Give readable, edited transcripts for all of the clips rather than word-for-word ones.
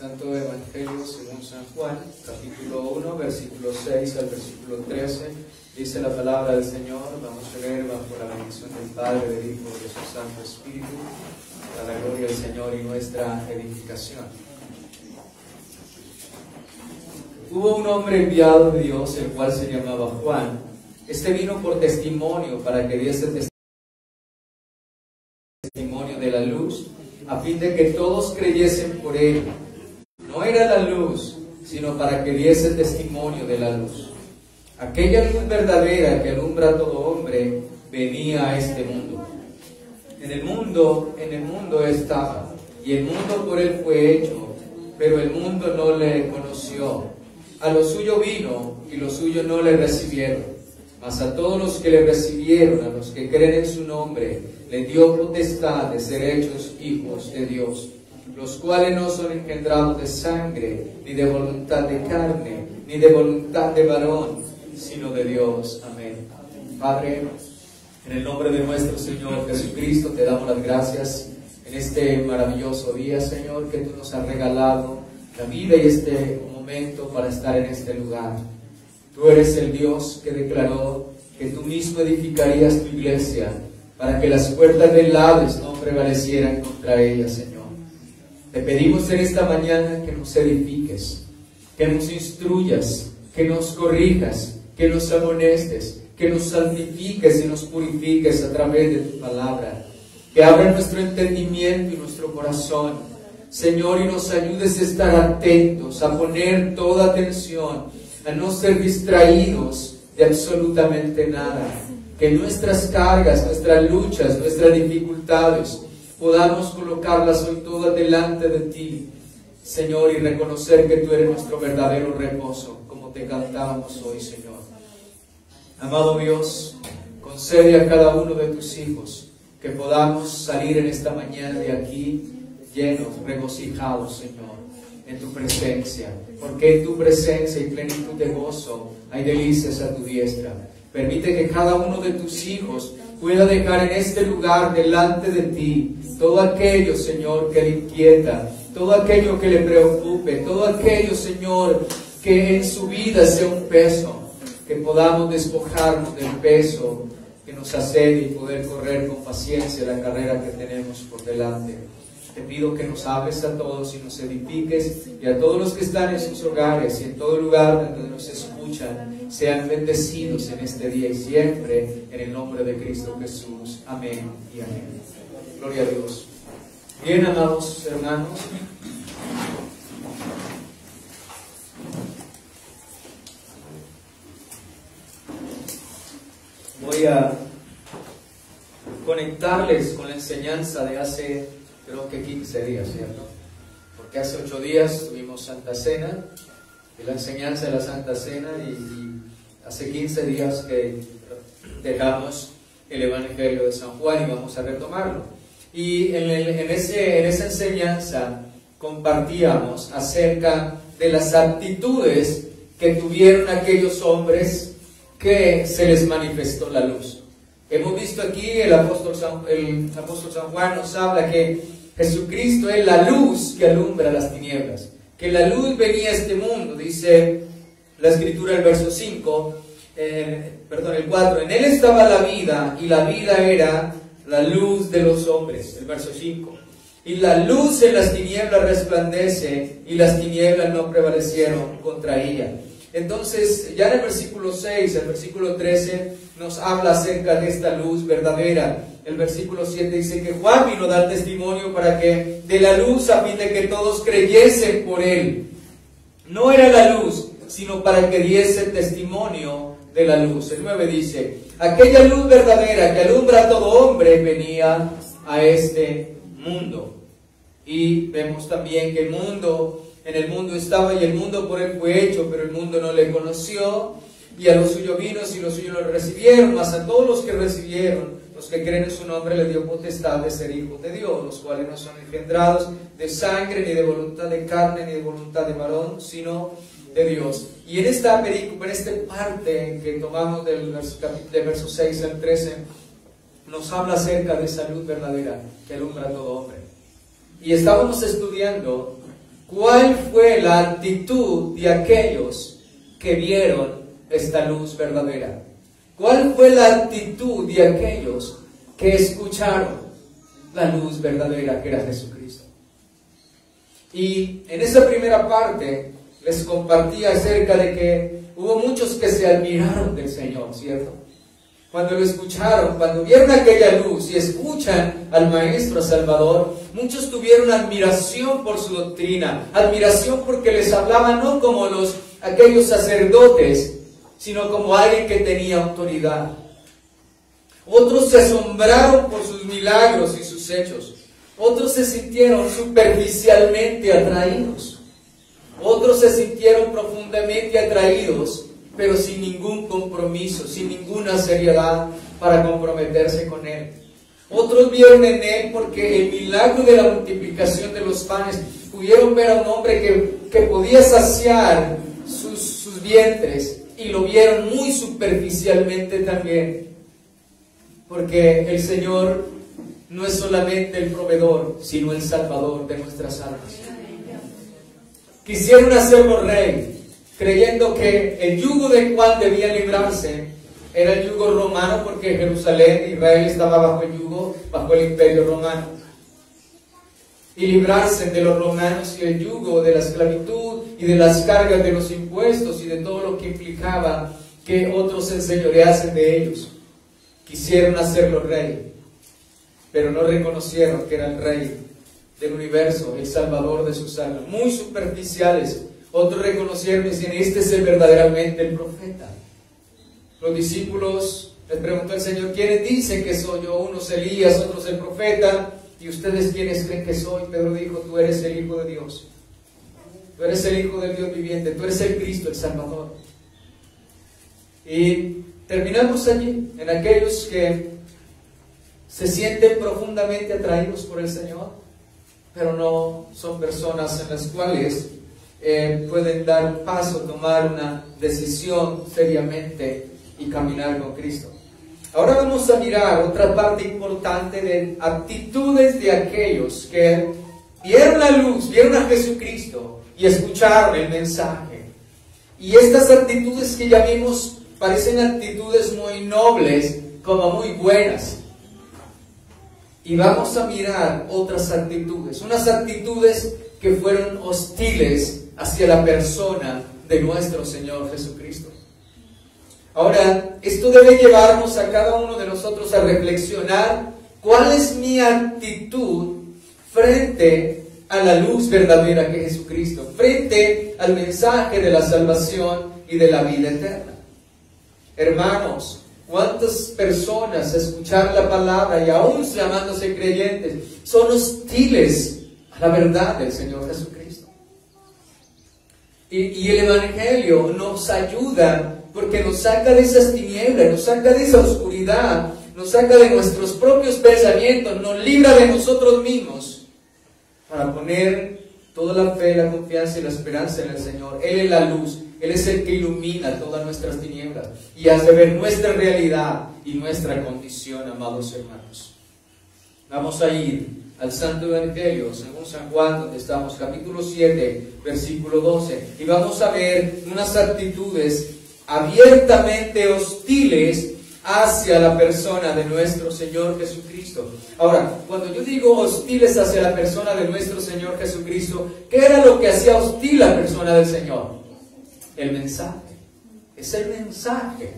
Santo Evangelio según San Juan, capítulo 1, versículo 6 al versículo 13, dice la palabra del Señor. Vamos a leer bajo la bendición del Padre, del Hijo y de su Santo Espíritu, para la gloria del Señor y nuestra edificación. Hubo un hombre enviado de Dios, el cual se llamaba Juan. Este vino por testimonio, para que diese testimonio de la luz, a fin de que todos creyesen por él. No era la luz, sino para que diese testimonio de la luz. Aquella luz verdadera que alumbra a todo hombre venía a este mundo. En el mundo estaba, y el mundo por él fue hecho, pero el mundo no le conoció. A lo suyo vino, y los suyos no le recibieron. Mas a todos los que le recibieron, a los que creen en su nombre, le dio potestad de ser hechos hijos de Dios, los cuales no son engendrados de sangre, ni de voluntad de carne, ni de voluntad de varón, sino de Dios. Amén. Padre, en el nombre de nuestro Señor Jesucristo, te damos las gracias en este maravilloso día, Señor, que tú nos has regalado la vida y este momento para estar en este lugar. Tú eres el Dios que declaró que tú mismo edificarías tu iglesia para que las puertas del Hades no prevalecieran contra ella, Señor. Te pedimos en esta mañana que nos edifiques, que nos instruyas, que nos corrijas, que nos amonestes, que nos santifiques y nos purifiques a través de tu palabra, que abra nuestro entendimiento y nuestro corazón, Señor, y nos ayudes a estar atentos, a poner toda atención, a no ser distraídos de absolutamente nada, que nuestras cargas, nuestras luchas, nuestras dificultades podamos colocarlas hoy todas delante de ti, Señor, y reconocer que tú eres nuestro verdadero reposo, como te cantábamos hoy, Señor. Amado Dios, concede a cada uno de tus hijos que podamos salir en esta mañana de aquí llenos, regocijados, Señor, en tu presencia, porque en tu presencia y plenitud de gozo hay delicias a tu diestra. Permite que cada uno de tus hijos pueda dejar en este lugar delante de ti todo aquello, Señor, que le inquieta, todo aquello que le preocupe, todo aquello, Señor, que en su vida sea un peso, que podamos despojarnos del peso que nos asedia y poder correr con paciencia la carrera que tenemos por delante. Te pido que nos hables a todos y nos edifiques, y a todos los que están en sus hogares y en todo lugar donde nos escuchan, sean bendecidos en este día y siempre, en el nombre de Cristo Jesús. Amén y amén. Gloria a Dios. Bien, amados hermanos, voy a conectarles con la enseñanza de hace, creo que 15 días, ¿cierto? Porque hace 8 días tuvimos Santa Cena, y la enseñanza de la Santa Cena, y hace 15 días que dejamos el Evangelio de San Juan y vamos a retomarlo. Y en esa enseñanza compartíamos acerca de las actitudes que tuvieron aquellos hombres que se les manifestó la luz. Hemos visto aquí, el apóstol San Juan nos habla que Jesucristo es la luz que alumbra las tinieblas, que la luz venía a este mundo, dice la Escritura, el verso 5, el 4, en él estaba la vida, y la vida era la luz de los hombres, el verso 5, y la luz en las tinieblas resplandece, y las tinieblas no prevalecieron contra ella. Entonces, ya en el versículo 6, el versículo 13, nos habla acerca de esta luz verdadera. El versículo 7 dice que Juan vino a dar testimonio para que de la luz, a fin de que todos creyesen por él. No era la luz, sino para que diese testimonio de la luz. El 9 dice, aquella luz verdadera que alumbra a todo hombre venía a este mundo. Y vemos también que en el mundo estaba, y el mundo por él fue hecho, pero el mundo no le conoció, y a los suyos vino, y los suyos lo recibieron, mas a todos los que recibieron, los que creen en su nombre, le dio potestad de ser hijos de Dios, los cuales no son engendrados de sangre, ni de voluntad de carne, ni de voluntad de varón, sino de Dios. Y en esta perícope, en esta parte que tomamos del verso 6 al 13, nos habla acerca de esa luz verdadera que alumbra a todo hombre. Y estábamos estudiando ¿cuál fue la actitud de aquellos que vieron esta luz verdadera? ¿Cuál fue la actitud de aquellos que escucharon la luz verdadera que era Jesucristo? Y en esa primera parte les compartí acerca de que hubo muchos que se admiraron del Señor, ¿cierto? Cuando lo escucharon, cuando vieron aquella luz y escuchan al Maestro, a Salvador, muchos tuvieron admiración por su doctrina, admiración porque les hablaba no como aquellos sacerdotes, sino como alguien que tenía autoridad. Otros se asombraron por sus milagros y sus hechos. Otros se sintieron superficialmente atraídos. Otros se sintieron profundamente atraídos, pero sin ningún compromiso, sin ninguna seriedad para comprometerse con Él. Otros vieron en Él porque el milagro de la multiplicación de los panes, pudieron ver a un hombre que podía saciar sus vientres, y lo vieron muy superficialmente también, porque el Señor no es solamente el proveedor, sino el Salvador de nuestras almas. Quisieron hacerlo rey, creyendo que el yugo del cual debía librarse era el yugo romano, porque Jerusalén, Israel, estaba bajo el yugo, bajo el imperio romano. Y librarse de los romanos y el yugo de la esclavitud y de las cargas de los impuestos y de todo lo que implicaba que otros se enseñoreasen de ellos. Quisieron hacerlo rey, pero no reconocieron que era el rey del universo, el salvador de sus almas. Muy superficiales. Otros reconocieron y decían: este es verdaderamente el profeta. Los discípulos les preguntó al Señor: ¿quiénes dicen que soy yo? Unos Elías, otros el profeta. ¿Y ustedes quiénes creen que soy? Pedro dijo: tú eres el Hijo de Dios. Tú eres el Hijo del Dios viviente. Tú eres el Cristo, el Salvador. Y terminamos allí, en aquellos que se sienten profundamente atraídos por el Señor, pero no son personas en las cuales pueden dar un paso, tomar una decisión seriamente y caminar con Cristo. Ahora vamos a mirar otra parte importante de actitudes de aquellos que vieron la luz, vieron a Jesucristo y escucharon el mensaje. Y estas actitudes que ya vimos parecen actitudes muy nobles, como muy buenas. Y vamos a mirar otras actitudes, unas actitudes que fueron hostiles hacia la persona de nuestro Señor Jesucristo. Ahora, esto debe llevarnos a cada uno de nosotros a reflexionar cuál es mi actitud frente a la luz verdadera que es Jesucristo, frente al mensaje de la salvación y de la vida eterna. Hermanos, ¿cuántas personas escuchar la palabra y aún llamándose creyentes son hostiles a la verdad del Señor Jesucristo? Y el Evangelio nos ayuda porque nos saca de esas tinieblas, nos saca de esa oscuridad, nos saca de nuestros propios pensamientos, nos libra de nosotros mismos para poner toda la fe, la confianza y la esperanza en el Señor. Él es la luz, Él es el que ilumina todas nuestras tinieblas y hace ver nuestra realidad y nuestra condición, amados hermanos. Vamos a ir al Santo Evangelio, según San Juan, donde estamos, capítulo 7, versículo 12, y vamos a ver unas actitudes abiertamente hostiles hacia la persona de nuestro Señor Jesucristo. Ahora, cuando yo digo hostiles hacia la persona de nuestro Señor Jesucristo, ¿qué era lo que hacía hostil a la persona del Señor? El mensaje. Es el mensaje.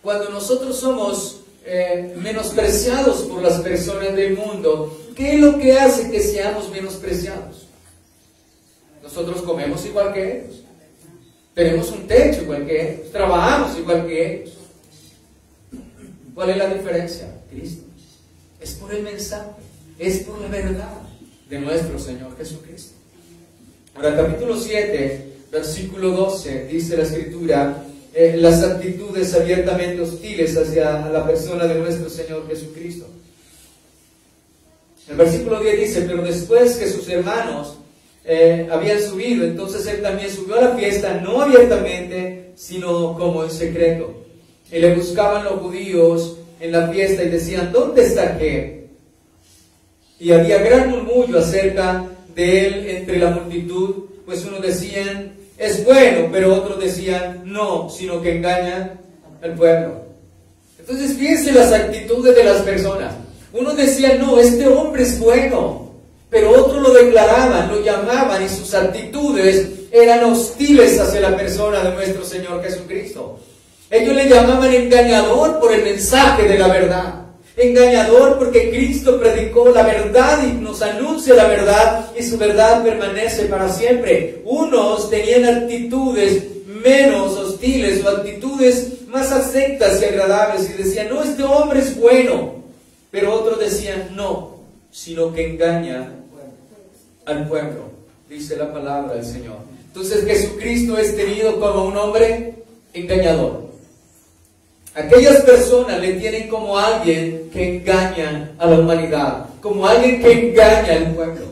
Cuando nosotros somos menospreciados por las personas del mundo, ¿qué es lo que hace que seamos menospreciados? Nosotros comemos igual que ellos, tenemos un techo igual que ellos, trabajamos igual que ellos. ¿Cuál es la diferencia? Cristo. Es por el mensaje, es por la verdad de nuestro Señor Jesucristo. Ahora, capítulo 7, versículo 12, dice la Escritura, las actitudes abiertamente hostiles hacia la persona de nuestro Señor Jesucristo. El versículo 10 dice: pero después que sus hermanos habían subido, entonces él también subió a la fiesta, no abiertamente, sino como en secreto. Y le buscaban los judíos en la fiesta y decían: ¿dónde está aquel? Y había gran murmullo acerca de él entre la multitud, pues unos decían, es bueno, pero otros decían, no, sino que engaña al pueblo. Entonces fíjense las actitudes de las personas. Unos decían, no, este hombre es bueno, pero otros lo declaraban, lo llamaban, y sus actitudes eran hostiles hacia la persona de nuestro Señor Jesucristo. Ellos le llamaban engañador por el mensaje de la verdad. Engañador porque Cristo predicó la verdad y nos anuncia la verdad, y su verdad permanece para siempre. Unos tenían actitudes menos hostiles o actitudes más aceptas y agradables y decían, no, este hombre es bueno. Pero otros decían, no, sino que engaña al pueblo, dice la palabra del Señor. Entonces Jesucristo es tenido como un hombre engañador. Aquellas personas le tienen como alguien que engaña a la humanidad, como alguien que engaña al pueblo.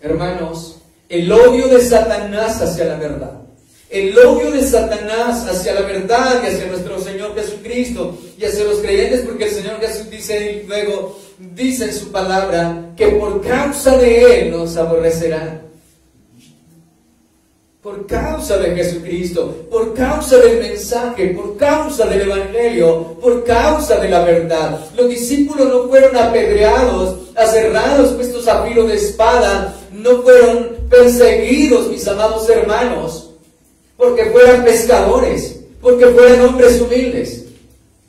Hermanos, el odio de Satanás hacia la verdad, el odio de Satanás hacia la verdad y hacia nuestro Señor Jesucristo y hacia los creyentes, porque el Señor Jesús dice, y luego dice en su palabra, que por causa de Él nos aborrecerán. Por causa de Jesucristo, por causa del mensaje, por causa del Evangelio, por causa de la verdad. Los discípulos no fueron apedreados, aserrados, puestos a filo de espada, no fueron perseguidos, mis amados hermanos, porque fueran pescadores, porque fueran hombres humildes,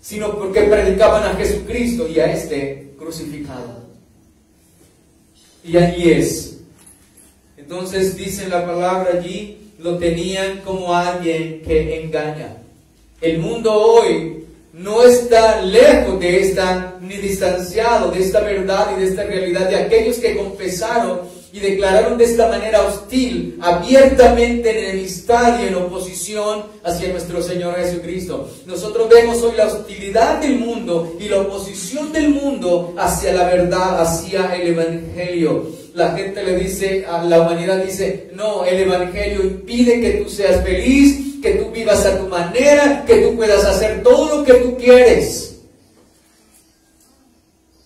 sino porque predicaban a Jesucristo y a este crucificado. Y allí es. Entonces dice la palabra allí, lo tenían como alguien que engaña. El mundo hoy no está lejos de esta, ni distanciado de esta verdad y de esta realidad de aquellos que confesaron y declararon de esta manera hostil, abiertamente en enemistad y en oposición hacia nuestro Señor Jesucristo. Nosotros vemos hoy la hostilidad del mundo y la oposición del mundo hacia la verdad, hacia el Evangelio. La gente le dice, a la humanidad dice, no, el Evangelio impide que tú seas feliz, que tú vivas a tu manera, que tú puedas hacer todo lo que tú quieres.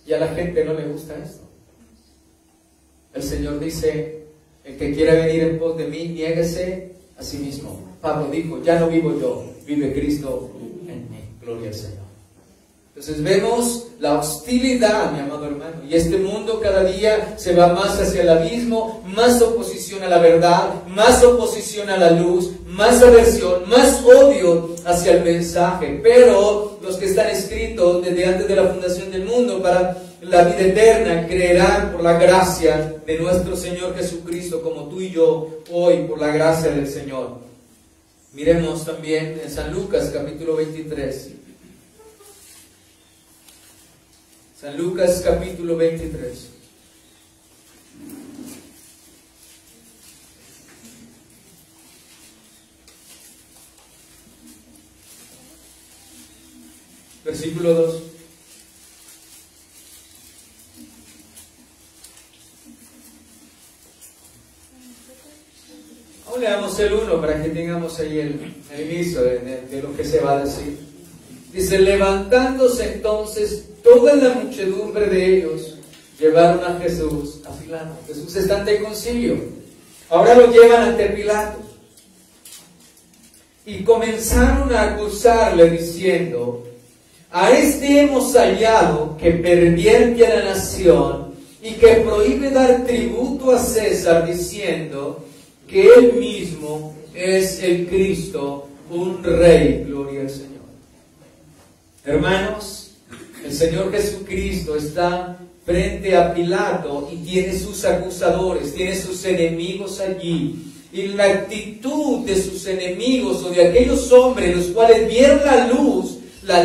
Y a la gente no le gusta esto. El Señor dice, el que quiera venir en pos de mí, niéguese a sí mismo. Pablo dijo, ya no vivo yo, vive Cristo en mí. Gloria al Señor. Entonces vemos la hostilidad, mi amado hermano, y este mundo cada día se va más hacia el abismo, más oposición a la verdad, más oposición a la luz, más aversión, más odio hacia el mensaje. Pero los que están escritos desde antes de la fundación del mundo para la vida eterna creerán por la gracia de nuestro Señor Jesucristo, como tú y yo hoy, por la gracia del Señor. Miremos también en San Lucas capítulo 23. San Lucas capítulo 23. Versículo 2. Ahora leamos el 1 para que tengamos ahí el inicio de lo que se va a decir. Dice, levantándose entonces toda la muchedumbre de ellos, llevaron a Jesús a Pilato. Jesús está ante el concilio. Ahora lo llevan ante Pilato. Y comenzaron a acusarle diciendo, a este hemos hallado que pervierte a la nación y que prohíbe dar tributo a César, diciendo que él mismo es el Cristo, un rey. Gloria al Señor. Hermanos, el Señor Jesucristo está frente a Pilato y tiene sus acusadores, tiene sus enemigos allí. Y la actitud de sus enemigos o de aquellos hombres los cuales vieron la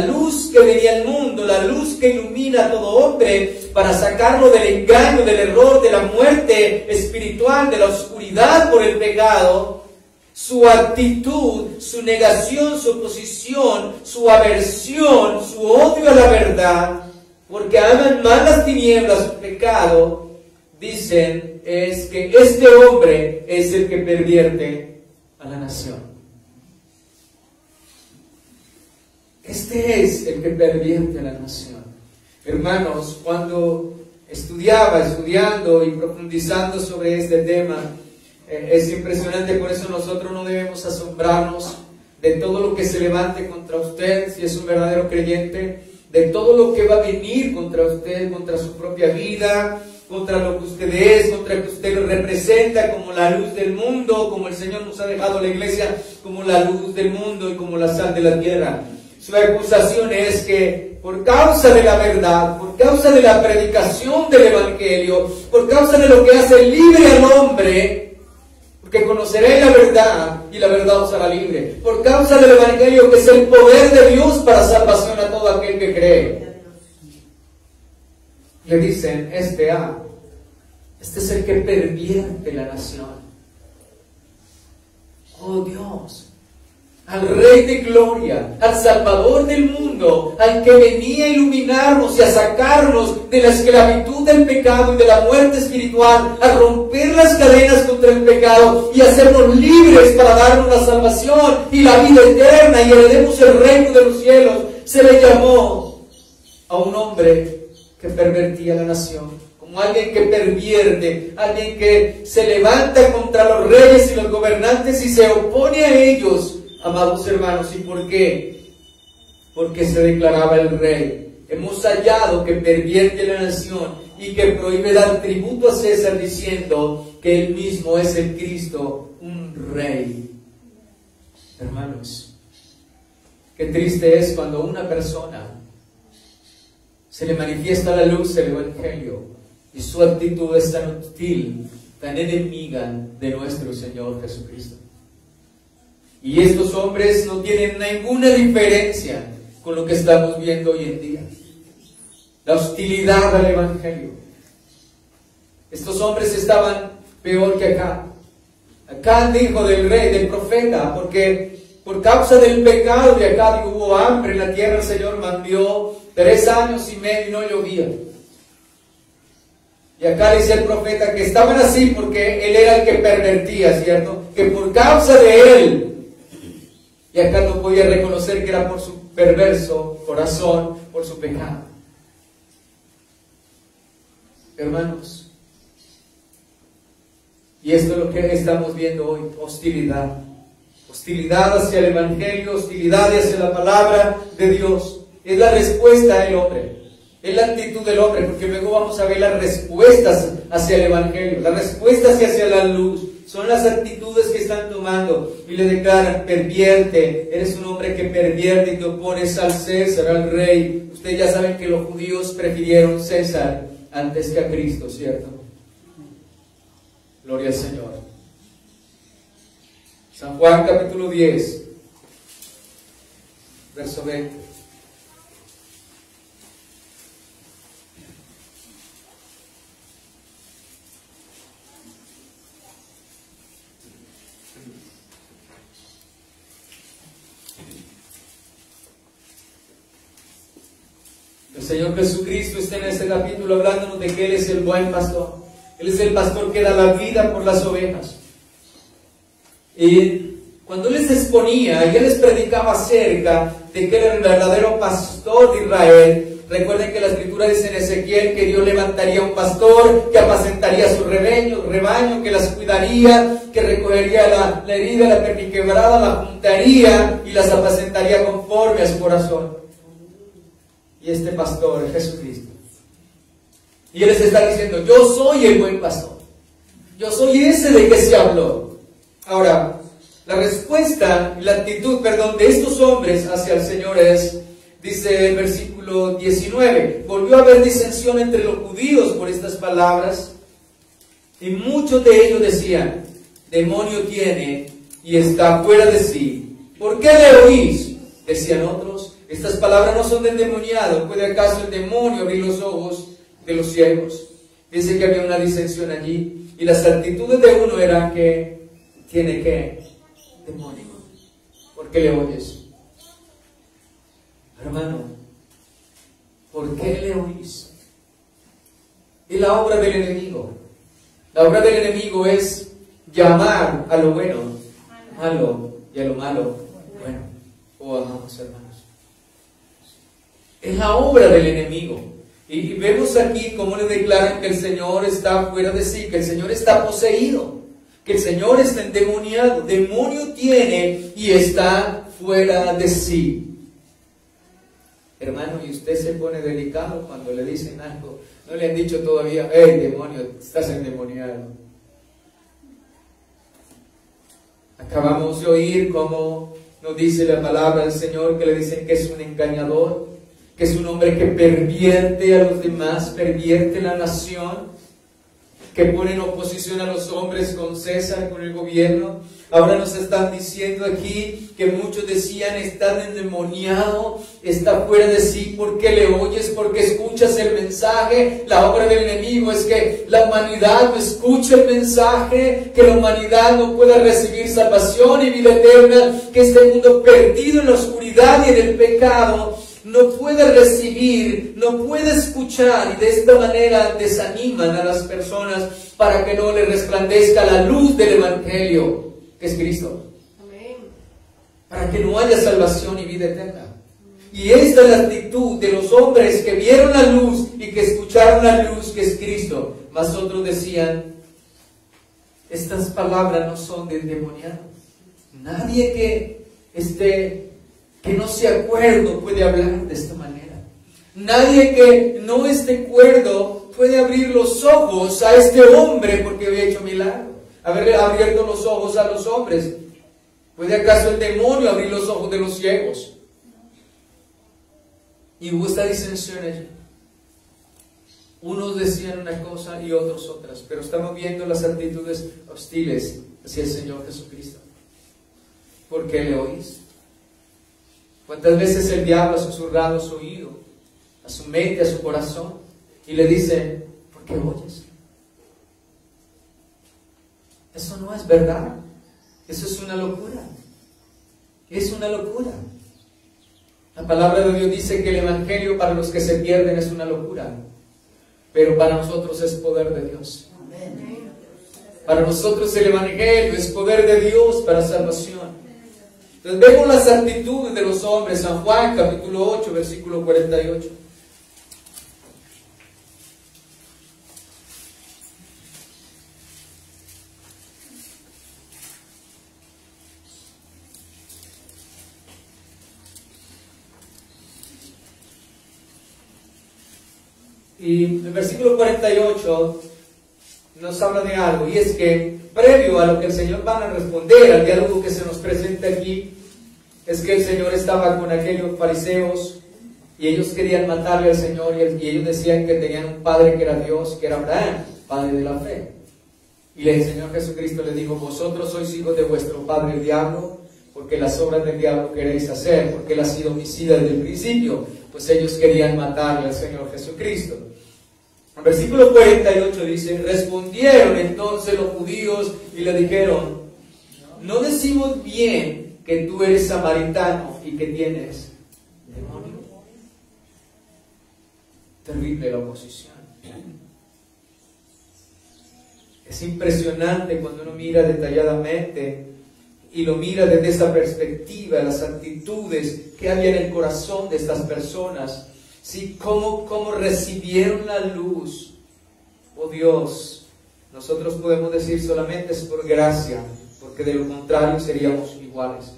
luz que venía al mundo, la luz que ilumina a todo hombre para sacarlo del engaño, del error, de la muerte espiritual, de la oscuridad por el pecado. Su actitud, su negación, su oposición, su aversión, su odio a la verdad, porque aman más las tinieblas, su pecado, dicen, es que este hombre es el que pervierte a la nación. Este es el que pervierte a la nación. Hermanos, cuando estudiando y profundizando sobre este tema. Es impresionante, por eso nosotros no debemos asombrarnos de todo lo que se levante contra usted, si es un verdadero creyente, de todo lo que va a venir contra usted, contra su propia vida, contra lo que usted es, contra lo que usted lo representa como la luz del mundo, como el Señor nos ha dejado a la iglesia como la luz del mundo y como la sal de la tierra. Su acusación es que por causa de la verdad, por causa de la predicación del Evangelio, por causa de lo que hace libre al hombre, porque conoceréis la verdad y la verdad os hará libre, por causa del Evangelio, que es el poder de Dios para salvación a todo aquel que cree. Le dicen, este es el que pervierte la nación. Oh Dios, al Rey de Gloria, al Salvador del mundo, al que venía a iluminarnos y a sacarnos de la esclavitud del pecado y de la muerte espiritual, a romper las cadenas contra el pecado y hacernos libres para darnos la salvación y la vida eterna y heredemos el reino de los cielos. Se le llamó a un hombre que pervertía la nación, como alguien que pervierte, alguien que se levanta contra los reyes y los gobernantes y se opone a ellos. Amados hermanos, ¿y por qué? Porque se declaraba el rey. Hemos hallado que pervierte la nación y que prohíbe dar tributo a César, diciendo que él mismo es el Cristo, un rey. Hermanos, qué triste es cuando a una persona se le manifiesta la luz del Evangelio y su actitud es tan hostil, tan enemiga de nuestro Señor Jesucristo. Y estos hombres no tienen ninguna diferencia con lo que estamos viendo hoy en día. La hostilidad al Evangelio. Estos hombres estaban peor que Acán. Acán dijo del rey, del profeta, porque por causa del pecado de Acán hubo hambre en la tierra. El Señor mandó 3 años y medio y no llovía. Y acá dice el profeta que estaban así porque él era el que pervertía, ¿cierto? Que por causa de él. Y acá no podía reconocer que era por su perverso corazón, por su pecado. Hermanos, y esto es lo que estamos viendo hoy, hostilidad. Hostilidad hacia el Evangelio, hostilidad hacia la palabra de Dios. Es la respuesta del hombre, es la actitud del hombre, porque luego vamos a ver las respuestas hacia el Evangelio, las respuestas hacia la luz. Son las actitudes que están tomando y le declaran, pervierte, eres un hombre que pervierte y te opones al César, al rey. Ustedes ya saben que los judíos prefirieron César antes que a Cristo, ¿cierto? Gloria al Señor. San Juan capítulo 10, verso 20. El Señor Jesucristo está en este capítulo hablándonos de que Él es el buen pastor. Él es el pastor que da la vida por las ovejas. Y cuando Él les exponía y Él les predicaba acerca de que Él era el verdadero pastor de Israel, recuerden que la Escritura dice en Ezequiel que Dios levantaría un pastor que apacentaría su rebaño, que las cuidaría, que recogería la herida, la perniquebrada, la juntaría y las apacentaría conforme a su corazón. Y este pastor es Jesucristo. Y Él les está diciendo, yo soy el buen pastor. Yo soy ese de que se habló. Ahora, la respuesta, la actitud, de estos hombres hacia el Señor es, dice el versículo 19, volvió a haber disensión entre los judíos por estas palabras, y muchos de ellos decían, demonio tiene y está fuera de sí. ¿Por qué le oís? Decían otros. Estas palabras no son de endemoniado. ¿Puede acaso el demonio abrir los ojos de los ciegos? Dice que había una disensión allí. Y las actitudes de uno eran que tiene que demonio. ¿Por qué le oyes? Hermano, ¿por qué le oís? Es la obra del enemigo. La obra del enemigo es llamar a lo bueno malo y a lo malo bueno. Oh, amados hermanos, es la obra del enemigo. Y vemos aquí cómo le declaran que el Señor está fuera de sí, que el Señor está poseído, que el Señor está endemoniado, demonio tiene y está fuera de sí. Hermano, y usted se pone delicado cuando le dicen algo. No le han dicho todavía, hey demonio, estás endemoniado. Acabamos de oír cómo nos dice la palabra del Señor, que le dicen que es un engañador, que es un hombre que pervierte a los demás, pervierte la nación, que pone en oposición a los hombres con César, con el gobierno. Ahora nos están diciendo aquí que muchos decían, está endemoniado, está fuera de sí, porque le oyes, porque escuchas el mensaje. La obra del enemigo es que la humanidad no escuche el mensaje, que la humanidad no pueda recibir salvación y vida eterna, que este mundo perdido en la oscuridad y en el pecado no puede recibir, no puede escuchar, y de esta manera desaniman a las personas para que no le resplandezca la luz del Evangelio, que es Cristo. Amén. Para que no haya salvación y vida eterna. Y esta es la actitud de los hombres que vieron la luz y que escucharon la luz, que es Cristo. Mas otros decían, estas palabras no son de endemoniados. Nadie que no sea cuerdo puede hablar de esta manera. Nadie que no esté cuerdo puede abrir los ojos a este hombre porque había hecho milagro, haber abierto los ojos a los hombres. ¿Puede acaso el demonio abrir los ojos de los ciegos? Y hubo esta disensión allí. Unos decían una cosa y otros otras, pero estamos viendo las actitudes hostiles hacia el Señor Jesucristo. ¿Por qué le oís? ¿Cuántas veces el diablo ha susurrado a su oído, a su mente, a su corazón, y le dice, ¿por qué oyes? Eso no es verdad. Eso es una locura. Es una locura. La palabra de Dios dice que el Evangelio para los que se pierden es una locura, pero para nosotros es poder de Dios. Para nosotros el Evangelio es poder de Dios para salvación. Entonces vemos las actitudes de los hombres. San Juan capítulo 8 versículo 48. Y el versículo 48 nos habla de algo, y es que previo a lo que el Señor va a responder, al diálogo que se nos presenta aquí, es que el Señor estaba con aquellos fariseos y ellos querían matarle al Señor, y ellos decían que tenían un padre que era Dios, que era Abraham, padre de la fe. Y el Señor Jesucristo les dijo, vosotros sois hijos de vuestro padre el diablo, porque las obras del diablo queréis hacer, porque él ha sido homicida desde el principio. Pues ellos querían matarle al Señor Jesucristo. El versículo 48 dice, respondieron entonces los judíos y le dijeron, ¿no decimos bien que tú eres samaritano y que tienes demonio? Terrible la oposición. Es impresionante cuando uno mira detalladamente y lo mira desde esa perspectiva, las actitudes que había en el corazón de estas personas. Sí, cómo recibieron la luz. Oh Dios, nosotros podemos decir solamente es por gracia, porque de lo contrario seríamos iguales.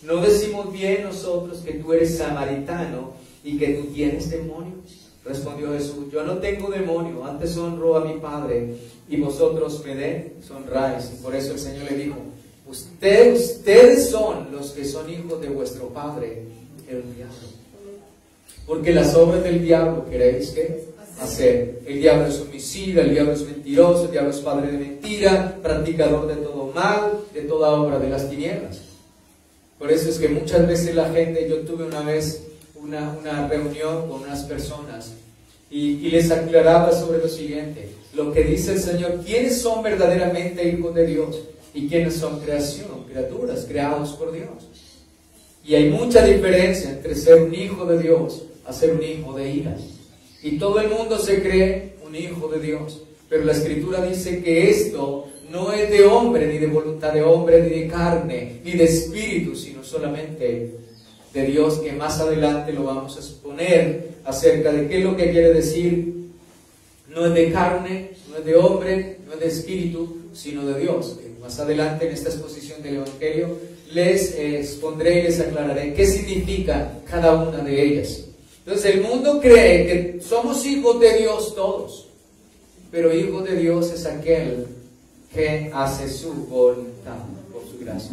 ¿No decimos bien nosotros que tú eres samaritano y que tú tienes demonio? Respondió Jesús, yo no tengo demonio, antes honro a mi Padre, y vosotros me deshonráis. Y por eso el Señor le dijo, ustedes son los que son hijos de vuestro padre, el diablo. Porque las obras del diablo queréis ¿qué? Hacer. El diablo es homicida, el diablo es mentiroso, el diablo es padre de mentira, practicador de todo mal, de toda obra de las tinieblas. Por eso es que muchas veces la gente, yo tuve una vez una reunión con unas personas y les aclaraba sobre lo siguiente, lo que dice el Señor, ¿quiénes son verdaderamente hijos de Dios? ¿Y quiénes son criaturas creados por Dios? Y hay mucha diferencia entre ser un hijo de Dios a ser un hijo de ira. Y todo el mundo se cree un hijo de Dios, pero la Escritura dice que esto no es de hombre, ni de voluntad de hombre, ni de carne, ni de espíritu, sino solamente de Dios, que más adelante lo vamos a exponer acerca de qué es lo que quiere decir. No es de carne, no es de hombre, no es de espíritu, sino de Dios. Más adelante en esta exposición del Evangelio les expondré y les aclararé qué significa cada una de ellas. Entonces el mundo cree que somos hijos de Dios todos, pero hijo de Dios es aquel que hace su voluntad por su gracia.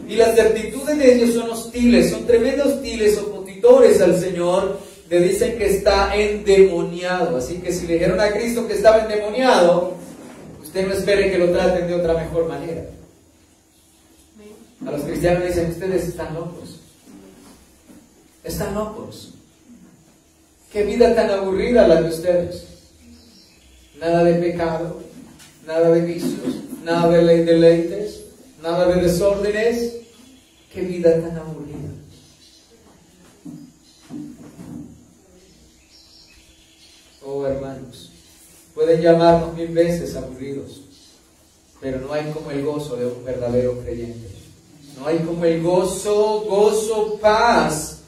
Y las actitudes de ellos son hostiles, son tremendos hostiles, opositores al Señor. Le dicen que está endemoniado. Así que si le dijeron a Cristo que estaba endemoniado, usted no espere que lo traten de otra mejor manera. A los cristianos le dicen, ustedes están locos. Están locos. Qué vida tan aburrida la de ustedes. Nada de pecado, nada de vicios, nada de deleites, nada de desórdenes. Qué vida tan aburrida. Oh, hermanos, pueden llamarnos 1000 veces aburridos, pero no hay como el gozo de un verdadero creyente. No hay como el gozo, paz,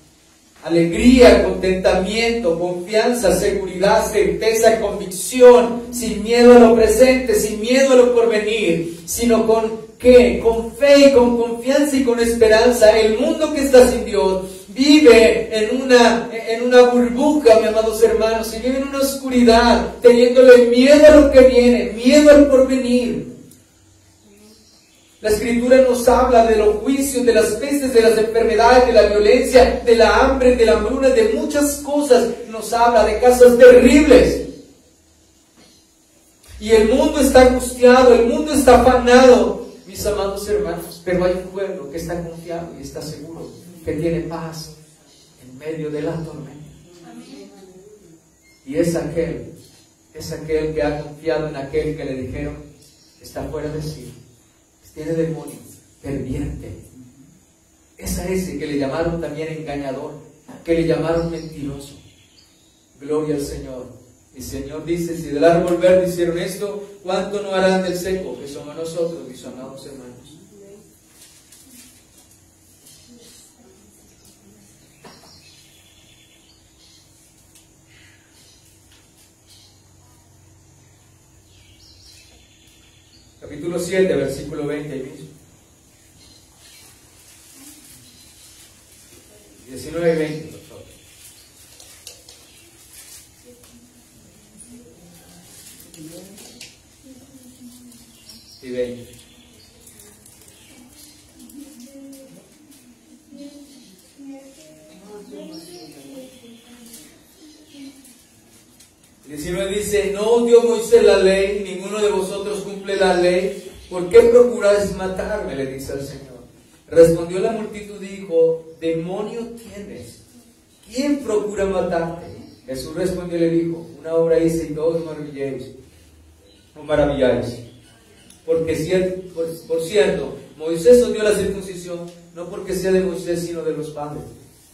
alegría, contentamiento, confianza, seguridad, certeza, convicción, sin miedo a lo presente, sin miedo a lo porvenir, sino con ¿qué? Con fe y con confianza y con esperanza. El mundo que está sin Dios vive en una burbuja, mis amados hermanos, y vive en una oscuridad, teniéndole miedo a lo que viene, miedo al porvenir. La Escritura nos habla de los juicios, de las pestes, de las enfermedades, de la violencia, de la hambre, de la hambruna, de muchas cosas. Nos habla de cosas terribles. Y el mundo está angustiado, el mundo está afanado, mis amados hermanos, pero hay un pueblo que está confiado y está seguro, que tiene paz en medio de la tormenta. Y es aquel que ha confiado en aquel que le dijeron, está fuera de sí, tiene demonio, pervierte. Es a ese que le llamaron también engañador, que le llamaron mentiroso. Gloria al Señor. El Señor dice, si del árbol verde hicieron esto, ¿cuánto no harán del seco, que somos nosotros, mis amados hermanos? Capítulo 7, versículo 20 ahí mismo. 19 y 20, por favor. Y 20. El 19 dice, no dio Moisés la ley, ninguno de vosotros cumple la ley, ¿por qué procuráis matarme? Le dice al Señor. Respondió la multitud y dijo, demonio tienes, ¿quién procura matarte? Jesús respondió y le dijo, una obra hice y todos maravilláis. Porque por cierto, Moisés os dio la circuncisión, no porque sea de Moisés, sino de los padres.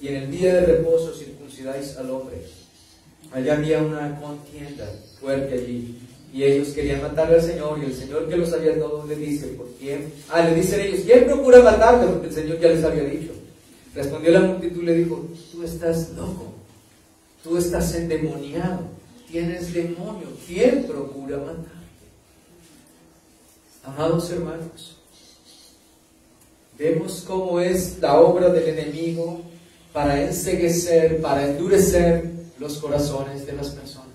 Y en el día de reposo circuncidáis al hombre. Allá había una contienda fuerte allí. Y ellos querían matarle al Señor. Y el Señor, que lo sabía todo, le dice, ¿por quién? Le dicen ellos, ¿quién procura matarte? Porque el Señor ya les había dicho. Respondió la multitud y le dijo, tú estás loco. Tú estás endemoniado. Tienes demonio. ¿Quién procura matarte? Amados hermanos, vemos cómo es la obra del enemigo para enceguecer, para endurecer los corazones de las personas.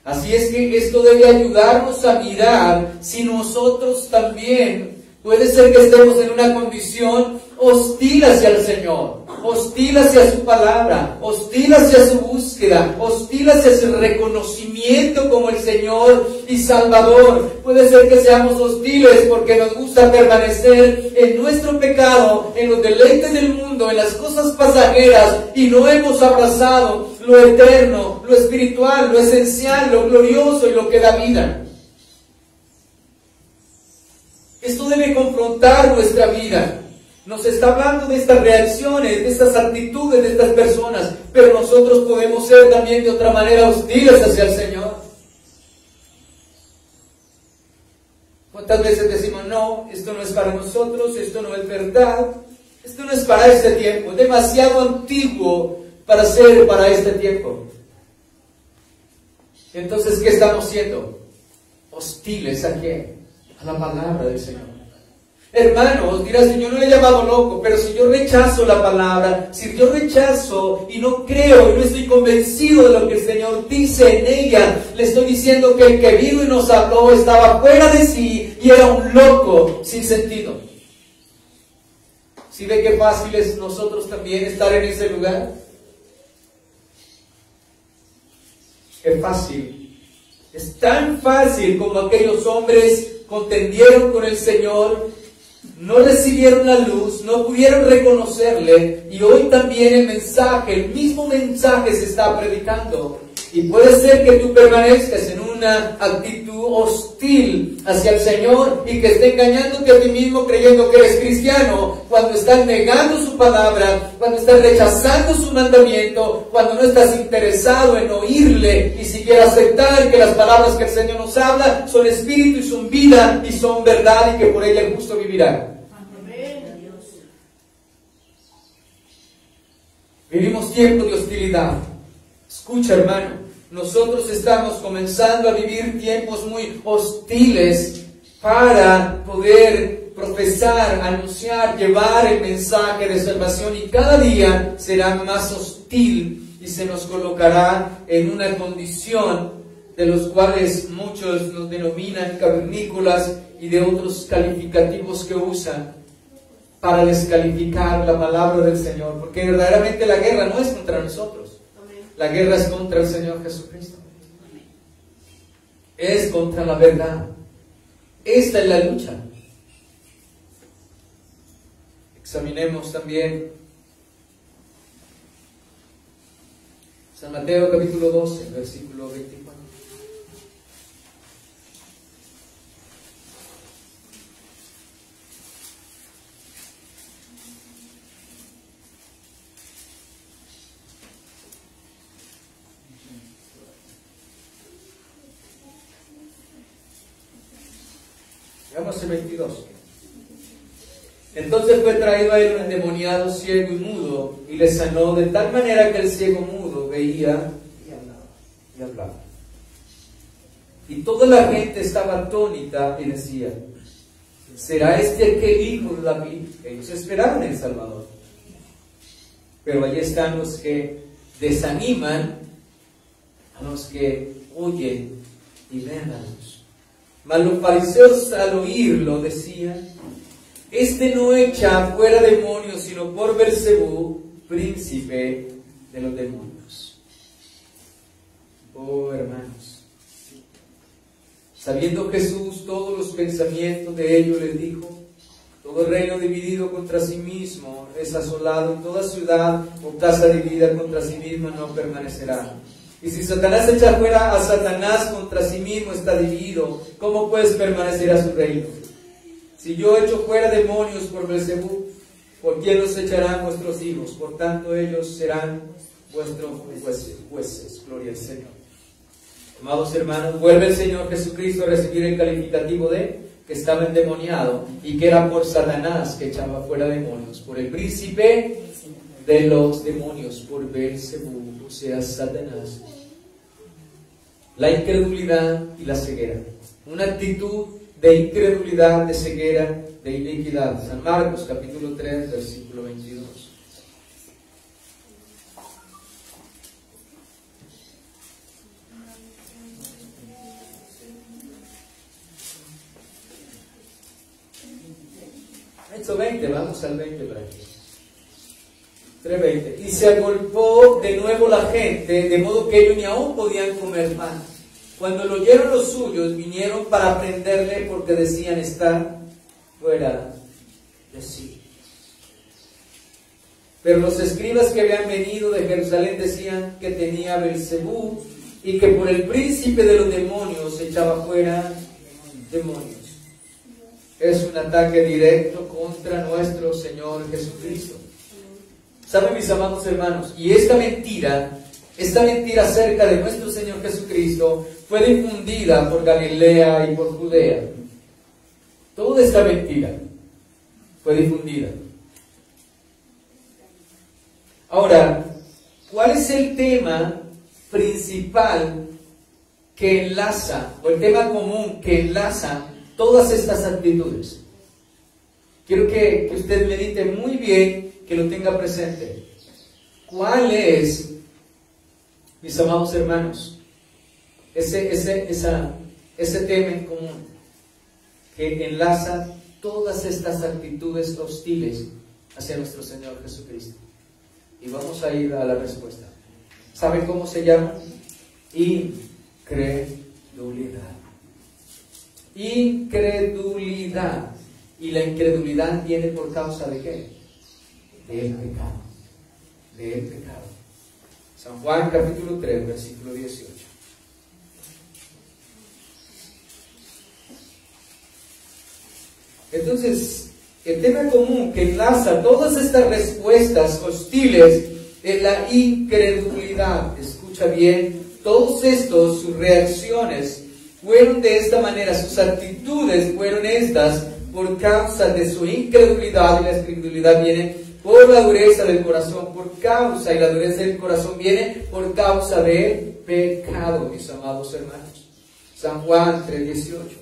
Así es que esto debe ayudarnos a mirar si nosotros también puede ser que estemos en una condición hostil hacia el Señor, hostil hacia su palabra, hostil hacia su búsqueda, hostil hacia su reconocimiento como el Señor y Salvador. Puede ser que seamos hostiles porque nos gusta permanecer en nuestro pecado, en los deleites del mundo, en las cosas pasajeras, y no hemos abrazado lo eterno, lo espiritual, lo esencial, lo glorioso y lo que da vida. Esto debe confrontar nuestra vida. Nos está hablando de estas reacciones, de estas actitudes de estas personas, pero nosotros podemos ser también de otra manera hostiles hacia el Señor. ¿Cuántas veces decimos, no, esto no es para nosotros, esto no es verdad, Esto no es para este tiempo, es demasiado antiguo para ser para este tiempo. Entonces, ¿qué estamos siendo? Hostiles ¿a qué? A la palabra del Señor. Hermanos, dirás, yo no le he llamado loco, pero si yo rechazo la palabra, si yo rechazo y no creo y no estoy convencido de lo que el Señor dice en ella, le estoy diciendo que el que vino y nos habló estaba fuera de sí y era un loco sin sentido. ¿Sí ve qué fácil es nosotros también estar en ese lugar? Es fácil. Es tan fácil como aquellos hombres contendieron con el Señor, no recibieron la luz, no pudieron reconocerle, y hoy también el mismo mensaje se está predicando. Y puede ser que tú permanezcas en una actitud hostil hacia el Señor y que esté engañándote a ti mismo creyendo que eres cristiano, cuando estás negando su palabra, cuando estás rechazando su mandamiento, cuando no estás interesado en oírle y siquiera aceptar que las palabras que el Señor nos habla son espíritu y son vida y son verdad y que por ella el justo vivirá. Vivimos tiempos de hostilidad. Escucha, hermano, nosotros estamos comenzando a vivir tiempos muy hostiles para poder profesar, anunciar, llevar el mensaje de salvación, y cada día será más hostil y se nos colocará en una condición de los cuales muchos nos denominan cavernícolas y de otros calificativos que usan para descalificar la palabra del Señor, porque verdaderamente la guerra no es contra nosotros. La guerra es contra el Señor Jesucristo. Es contra la verdad. Esta es la lucha. Examinemos también San Mateo capítulo 12, versículo 24. Veamos el 22. Entonces fue traído a él un endemoniado ciego y mudo, y le sanó de tal manera que el ciego mudo veía y hablaba. Y toda la gente estaba atónita y decía: ¿será este aquel hijo de David? Ellos esperaban el Salvador. Pero allí están los que desaniman a los que oyen y ven la luz. Mas los fariseos al oírlo decían: este no echa fuera demonios sino por Beelzebú, príncipe de los demonios. Oh, hermanos, sabiendo Jesús todos los pensamientos de ellos, les dijo: todo reino dividido contra sí mismo es asolado, y toda ciudad o casa dividida contra sí misma no permanecerá. Y si Satanás echa fuera a Satanás, contra sí mismo está dividido, ¿cómo pues permanecerá su reino? Si yo echo fuera demonios por Beelzebú, ¿por quién los echarán vuestros hijos? Por tanto ellos serán vuestros jueces. Gloria al Señor. Amados hermanos, vuelve el Señor Jesucristo a recibir el calificativo de que estaba endemoniado y que era por Satanás que echaba fuera demonios, por el príncipe de los demonios, por Beelzebú, o sea, Satanás. La incredulidad y la ceguera. Una actitud de incredulidad, de ceguera, de iniquidad. San Marcos capítulo 3, versículo 22. Hecho 20, vamos al 20 para aquí. 3:20. Y se agolpó de nuevo la gente, de modo que ellos ni aún podían comer pan. Cuando lo oyeron los suyos, vinieron para prenderle, porque decían: estar fuera de sí. Pero los escribas que habían venido de Jerusalén decían que tenía Beelzebú y que por el príncipe de los demonios echaba fuera demonios. Es un ataque directo contra nuestro Señor Jesucristo. ¿Saben, mis amados hermanos? Y esta mentira acerca de nuestro Señor Jesucristo fue difundida por Galilea y por Judea. Toda esta mentira fue difundida. Ahora, ¿cuál es el tema principal que enlaza, o el tema común que enlaza todas estas actitudes? Quiero que usted medite muy bien, que lo tenga presente. ¿Cuál es, mis amados hermanos, ese tema en común que enlaza todas estas actitudes hostiles hacia nuestro Señor Jesucristo? Y vamos a ir a la respuesta. ¿Saben cómo se llama? Incredulidad. Incredulidad. Y la incredulidad viene por causa de ¿qué? Del pecado. Del pecado. San Juan capítulo 3, versículo 18. Entonces, el tema común que enlaza todas estas respuestas hostiles es la incredulidad. Escucha bien, todos estos, sus reacciones fueron de esta manera, sus actitudes fueron estas por causa de su incredulidad, y la incredulidad viene por la dureza del corazón, y la dureza del corazón viene por causa del pecado, mis amados hermanos. San Juan 3:18.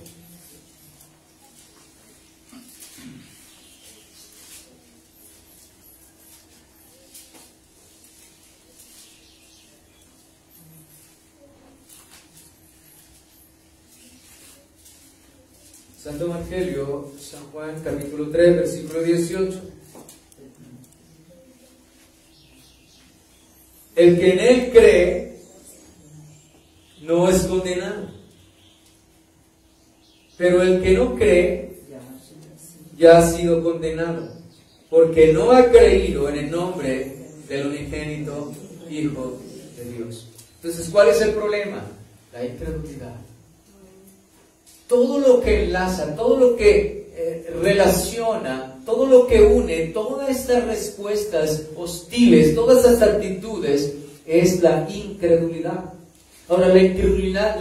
Santo Evangelio, San Juan, capítulo 3, versículo 18. El que en él cree no es condenado, pero el que no cree ya ha sido condenado, porque no ha creído en el nombre del unigénito Hijo de Dios. Entonces, ¿cuál es el problema? La incredulidad. Todo lo que enlaza, todo lo que relaciona, todo lo que une, todas estas respuestas hostiles, todas estas actitudes, es la incredulidad. Ahora, la incredulidad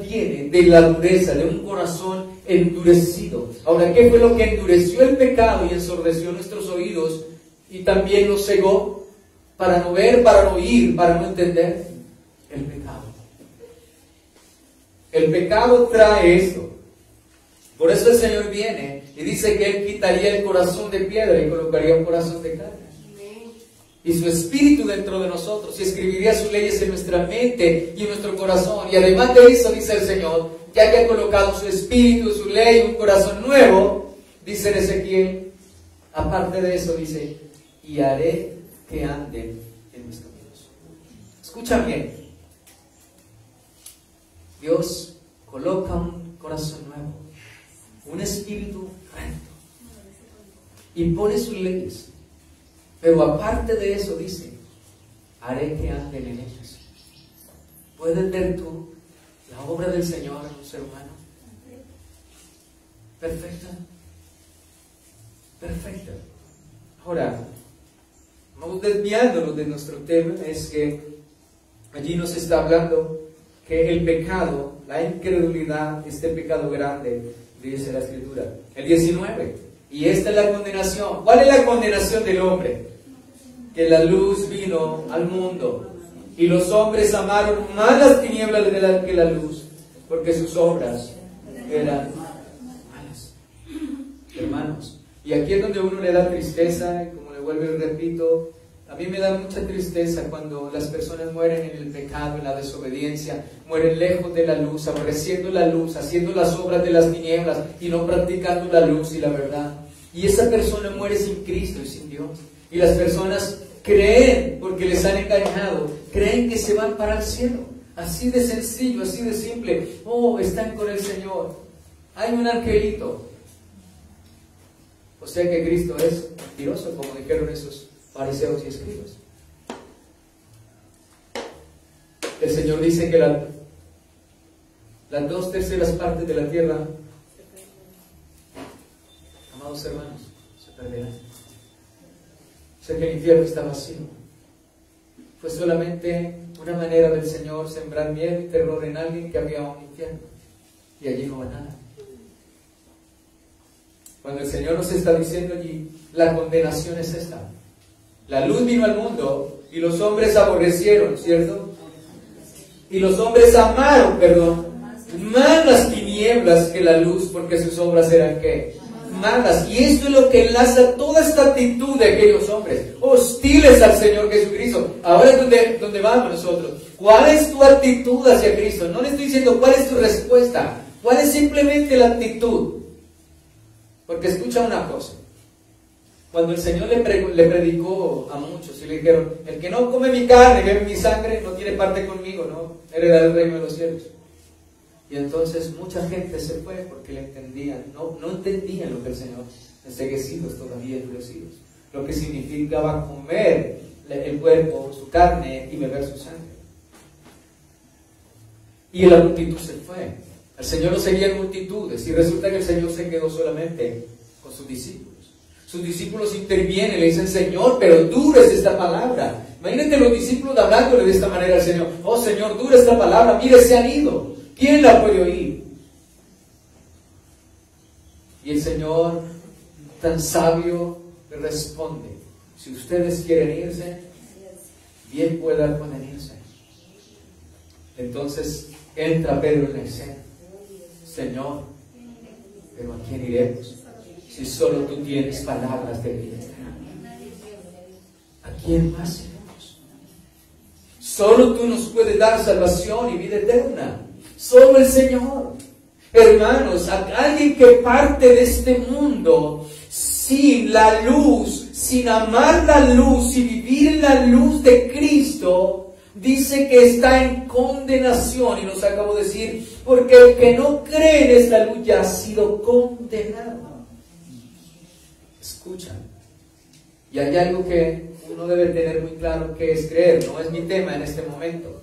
viene de la dureza, de un corazón endurecido. Ahora, ¿qué fue lo que endureció el pecado y ensordeció nuestros oídos y también nos cegó para no ver, para no oír, para no entender? El pecado. El pecado trae esto. Por eso el Señor viene y dice que Él quitaría el corazón de piedra y colocaría un corazón de carne. Y su espíritu dentro de nosotros, y escribiría sus leyes en nuestra mente y en nuestro corazón. Y además de eso, dice el Señor, ya que ha colocado su espíritu, su ley, un corazón nuevo, dice en Ezequiel, aparte de eso, dice, y haré que anden en mis caminos. Escucha bien. Dios coloca un corazón nuevo, un espíritu recto, y pone sus leyes. Pero aparte de eso dice, haré que anden en ellas. ¿Puedes ver tú la obra del Señor en un ser humano? Perfecta. Perfecta. Ahora, vamos desviándonos de nuestro tema, es que allí nos está hablando que el pecado, la incredulidad, este pecado grande, dice la Escritura. El 19, y esta es la condenación. ¿Cuál es la condenación del hombre? Que la luz vino al mundo, y los hombres amaron más las tinieblas que la luz, porque sus obras eran malas. Hermanos, y aquí es donde uno le da tristeza, y como le vuelvo y repito, a mí me da mucha tristeza cuando las personas mueren en el pecado, en la desobediencia, mueren lejos de la luz, aborreciendo la luz, haciendo las obras de las tinieblas y no practicando la luz y la verdad. Y esa persona muere sin Cristo y sin Dios. Y las personas creen, porque les han engañado, creen que se van para el cielo. Así de sencillo, así de simple. Oh, están con el Señor. Hay un angelito. O sea que Cristo es mentiroso, como dijeron esos fariseos y escribas. El Señor dice que las 2/3 partes de la tierra, amados hermanos, se perderán. O sea que el infierno está vacío. Fue solamente una manera del Señor sembrar miedo y terror en alguien que había un infierno, y allí no va nada. Cuando el Señor nos está diciendo allí, la condenación es esta. La luz vino al mundo y los hombres aborrecieron, ¿cierto? Y los hombres amaron, más las tinieblas que la luz, porque sus obras eran ¿qué? Malas. Y esto es lo que enlaza toda esta actitud de aquellos hombres, hostiles al Señor Jesucristo. Ahora es donde vamos nosotros. ¿Cuál es tu actitud hacia Cristo? No le estoy diciendo cuál es tu respuesta, cuál es simplemente la actitud. Porque escucha una cosa. Cuando el Señor le predicó a muchos y le dijeron, el que no come mi carne y bebe mi sangre no tiene parte conmigo, no heredará el reino de los cielos. Y entonces mucha gente se fue porque le entendían, no entendían lo que el Señor, enceguecidos todavía, endurecidos, lo que significaba comer el cuerpo, su carne y beber su sangre. Y la multitud se fue. El Señor lo seguía en multitudes y resulta que el Señor se quedó solamente con sus discípulos. Sus discípulos intervienen y le dicen, Señor, pero dura es esta palabra. Imagínate los discípulos hablándole de esta manera al Señor. Oh Señor, dura esta palabra, mire, se han ido. ¿Quién la puede oír? Y el Señor, tan sabio, le responde, si ustedes quieren irse, bien puedan irse. Entonces entra Pedro en la escena. Señor, pero ¿a quién iremos? Si solo tú tienes palabras de vida eterna. ¿A quién más iremos? Solo tú nos puedes dar salvación y vida eterna. Solo el Señor. Hermanos, alguien que parte de este mundo sin la luz, sin amar la luz y vivir en la luz de Cristo, dice que está en condenación. Y nos acabo de decir, porque el que no cree en esta luz ya ha sido condenado. Escucha. Y hay algo que uno debe tener muy claro, que es creer. No es mi tema en este momento.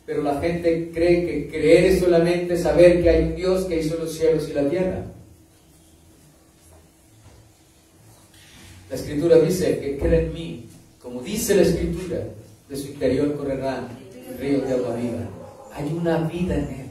Pero la gente cree que creer es solamente saber que hay un Dios que hizo los cielos y la tierra. La Escritura dice que cree en mí. Como dice la Escritura, de su interior correrán ríos de agua viva. Hay una vida en Él.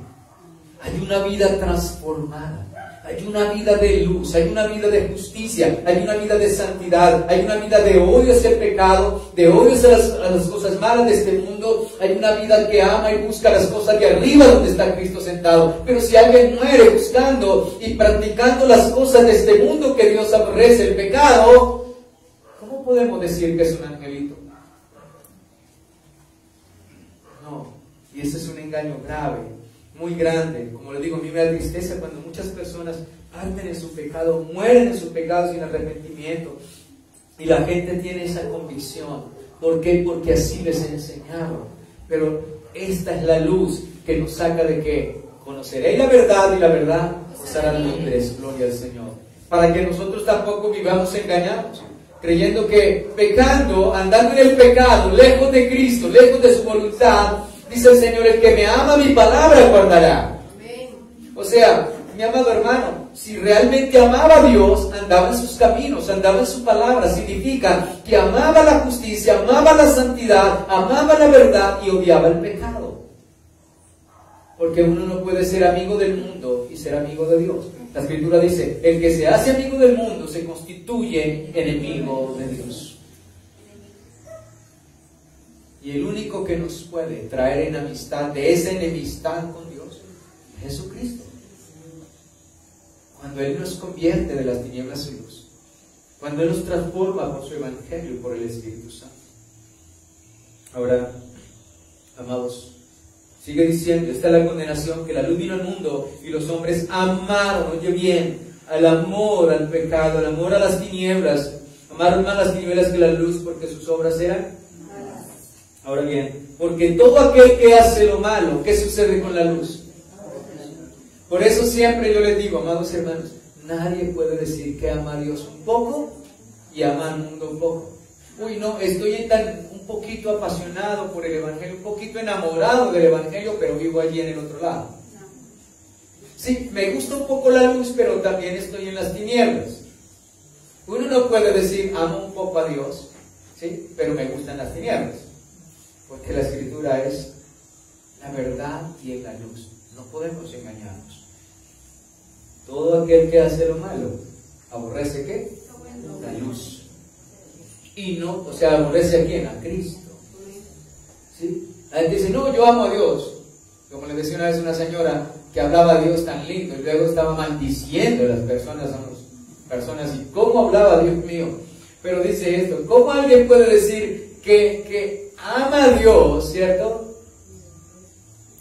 Hay una vida transformada. Hay una vida de luz, hay una vida de justicia, hay una vida de santidad, hay una vida de odio hacia el pecado, de odio hacia las cosas malas de este mundo. Hay una vida que ama y busca las cosas de arriba donde está Cristo sentado. Pero si alguien muere buscando y practicando las cosas de este mundo que Dios aborrece, el pecado, ¿cómo podemos decir que es un angelito? No, y ese es un engaño grave, muy grande. Como le digo, a mí me da tristeza cuando muchas personas arden en su pecado, mueren en su pecado sin arrepentimiento, y la gente tiene esa convicción. ¿Por qué? Porque así les enseñaron. Pero esta es la luz que nos saca de que conoceréis la verdad y la verdad os hará libres, gloria al Señor. Para que nosotros tampoco vivamos engañados, creyendo que pecando, andando en el pecado, lejos de Cristo, lejos de su voluntad, dice el Señor, el que me ama mi palabra guardará. O sea, mi amado hermano, si realmente amaba a Dios, andaba en sus caminos, andaba en su palabra. Significa que amaba la justicia, amaba la santidad, amaba la verdad y odiaba el pecado. Porque uno no puede ser amigo del mundo y ser amigo de Dios. La Escritura dice, el que se hace amigo del mundo se constituye enemigo de Dios. Y el único que nos puede traer en amistad de esa enemistad con Dios es Jesucristo. Cuando Él nos convierte de las tinieblas a su luz, cuando Él nos transforma por su Evangelio y por el Espíritu Santo. Ahora, amados, sigue diciendo, esta es la condenación, que la luz vino al mundo y los hombres amaron, oye bien, al amor, al pecado, al amor a las tinieblas, amaron más las tinieblas que la luz porque sus obras eran. Ahora bien, porque todo aquel que hace lo malo, ¿qué sucede con la luz? Por eso siempre yo les digo, amados hermanos, nadie puede decir que ama a Dios un poco y ama al mundo un poco. Uy, no, estoy un poquito apasionado por el Evangelio, un poquito enamorado del Evangelio, pero vivo allí en el otro lado. Sí, me gusta un poco la luz, pero también estoy en las tinieblas. Uno no puede decir, amo un poco a Dios, ¿sí? Pero me gustan las tinieblas. Porque la Escritura es la verdad y en la luz. No podemos engañarnos. Todo aquel que hace lo malo, aborrece ¿qué? La luz. y no, o sea, aborrece a quién, a Cristo. ¿Sí? La gente dice, no, yo amo a Dios. Como le decía una vez una señora que hablaba a Dios tan lindo y luego estaba maldiciendo a las personas, y cómo hablaba, Dios mío. Pero dice esto, ¿cómo alguien puede decir que ama a Dios, cierto?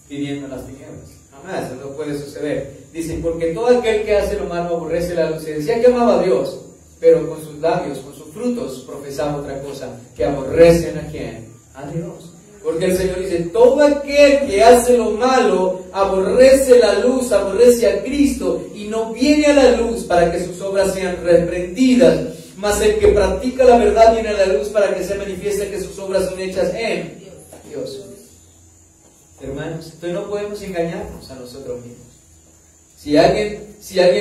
Viviendo en las tinieblas. Jamás, eso no puede suceder. Dice, porque todo aquel que hace lo malo aborrece la luz. Y decía que amaba a Dios, pero con sus labios, con sus frutos, profesaba otra cosa, que aborrecen a quién, a Dios. Porque el Señor dice, todo aquel que hace lo malo aborrece la luz, aborrece a Cristo y no viene a la luz para que sus obras sean reprendidas. Mas el que practica la verdad viene a la luz para que se manifieste que sus obras son hechas en Dios. Hermanos, entonces no podemos engañarnos a nosotros mismos. Si alguien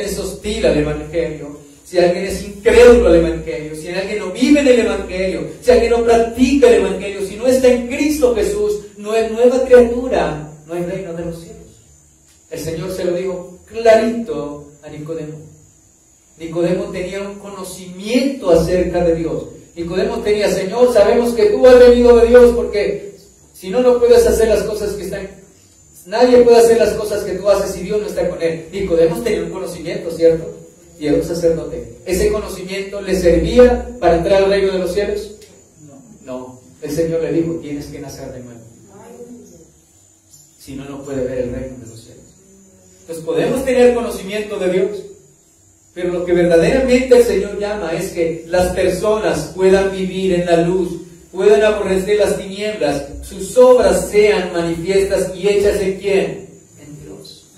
es hostil al Evangelio, si alguien es incrédulo al Evangelio, si alguien no vive en el Evangelio, si alguien no practica el Evangelio, si no está en Cristo Jesús, no es nueva criatura, no hay reino de los cielos. El Señor se lo dijo clarito a Nicodemo. Nicodemo tenía un conocimiento acerca de Dios. Nicodemo tenía, Señor, sabemos que tú has venido de Dios, porque si no, no puedes hacer las cosas que están... Nadie puede hacer las cosas que tú haces si Dios no está con él. Nicodemo tenía un conocimiento, ¿cierto? Y era un sacerdote. ¿Ese conocimiento le servía para entrar al reino de los cielos? No. El Señor le dijo, tienes que nacer de nuevo. Si no, no puede ver el reino de los cielos. Entonces podemos tener conocimiento de Dios, pero lo que verdaderamente el Señor llama es que las personas puedan vivir en la luz, puedan aborrecer las tinieblas, sus obras sean manifiestas y hechas en ¿quién? En Dios.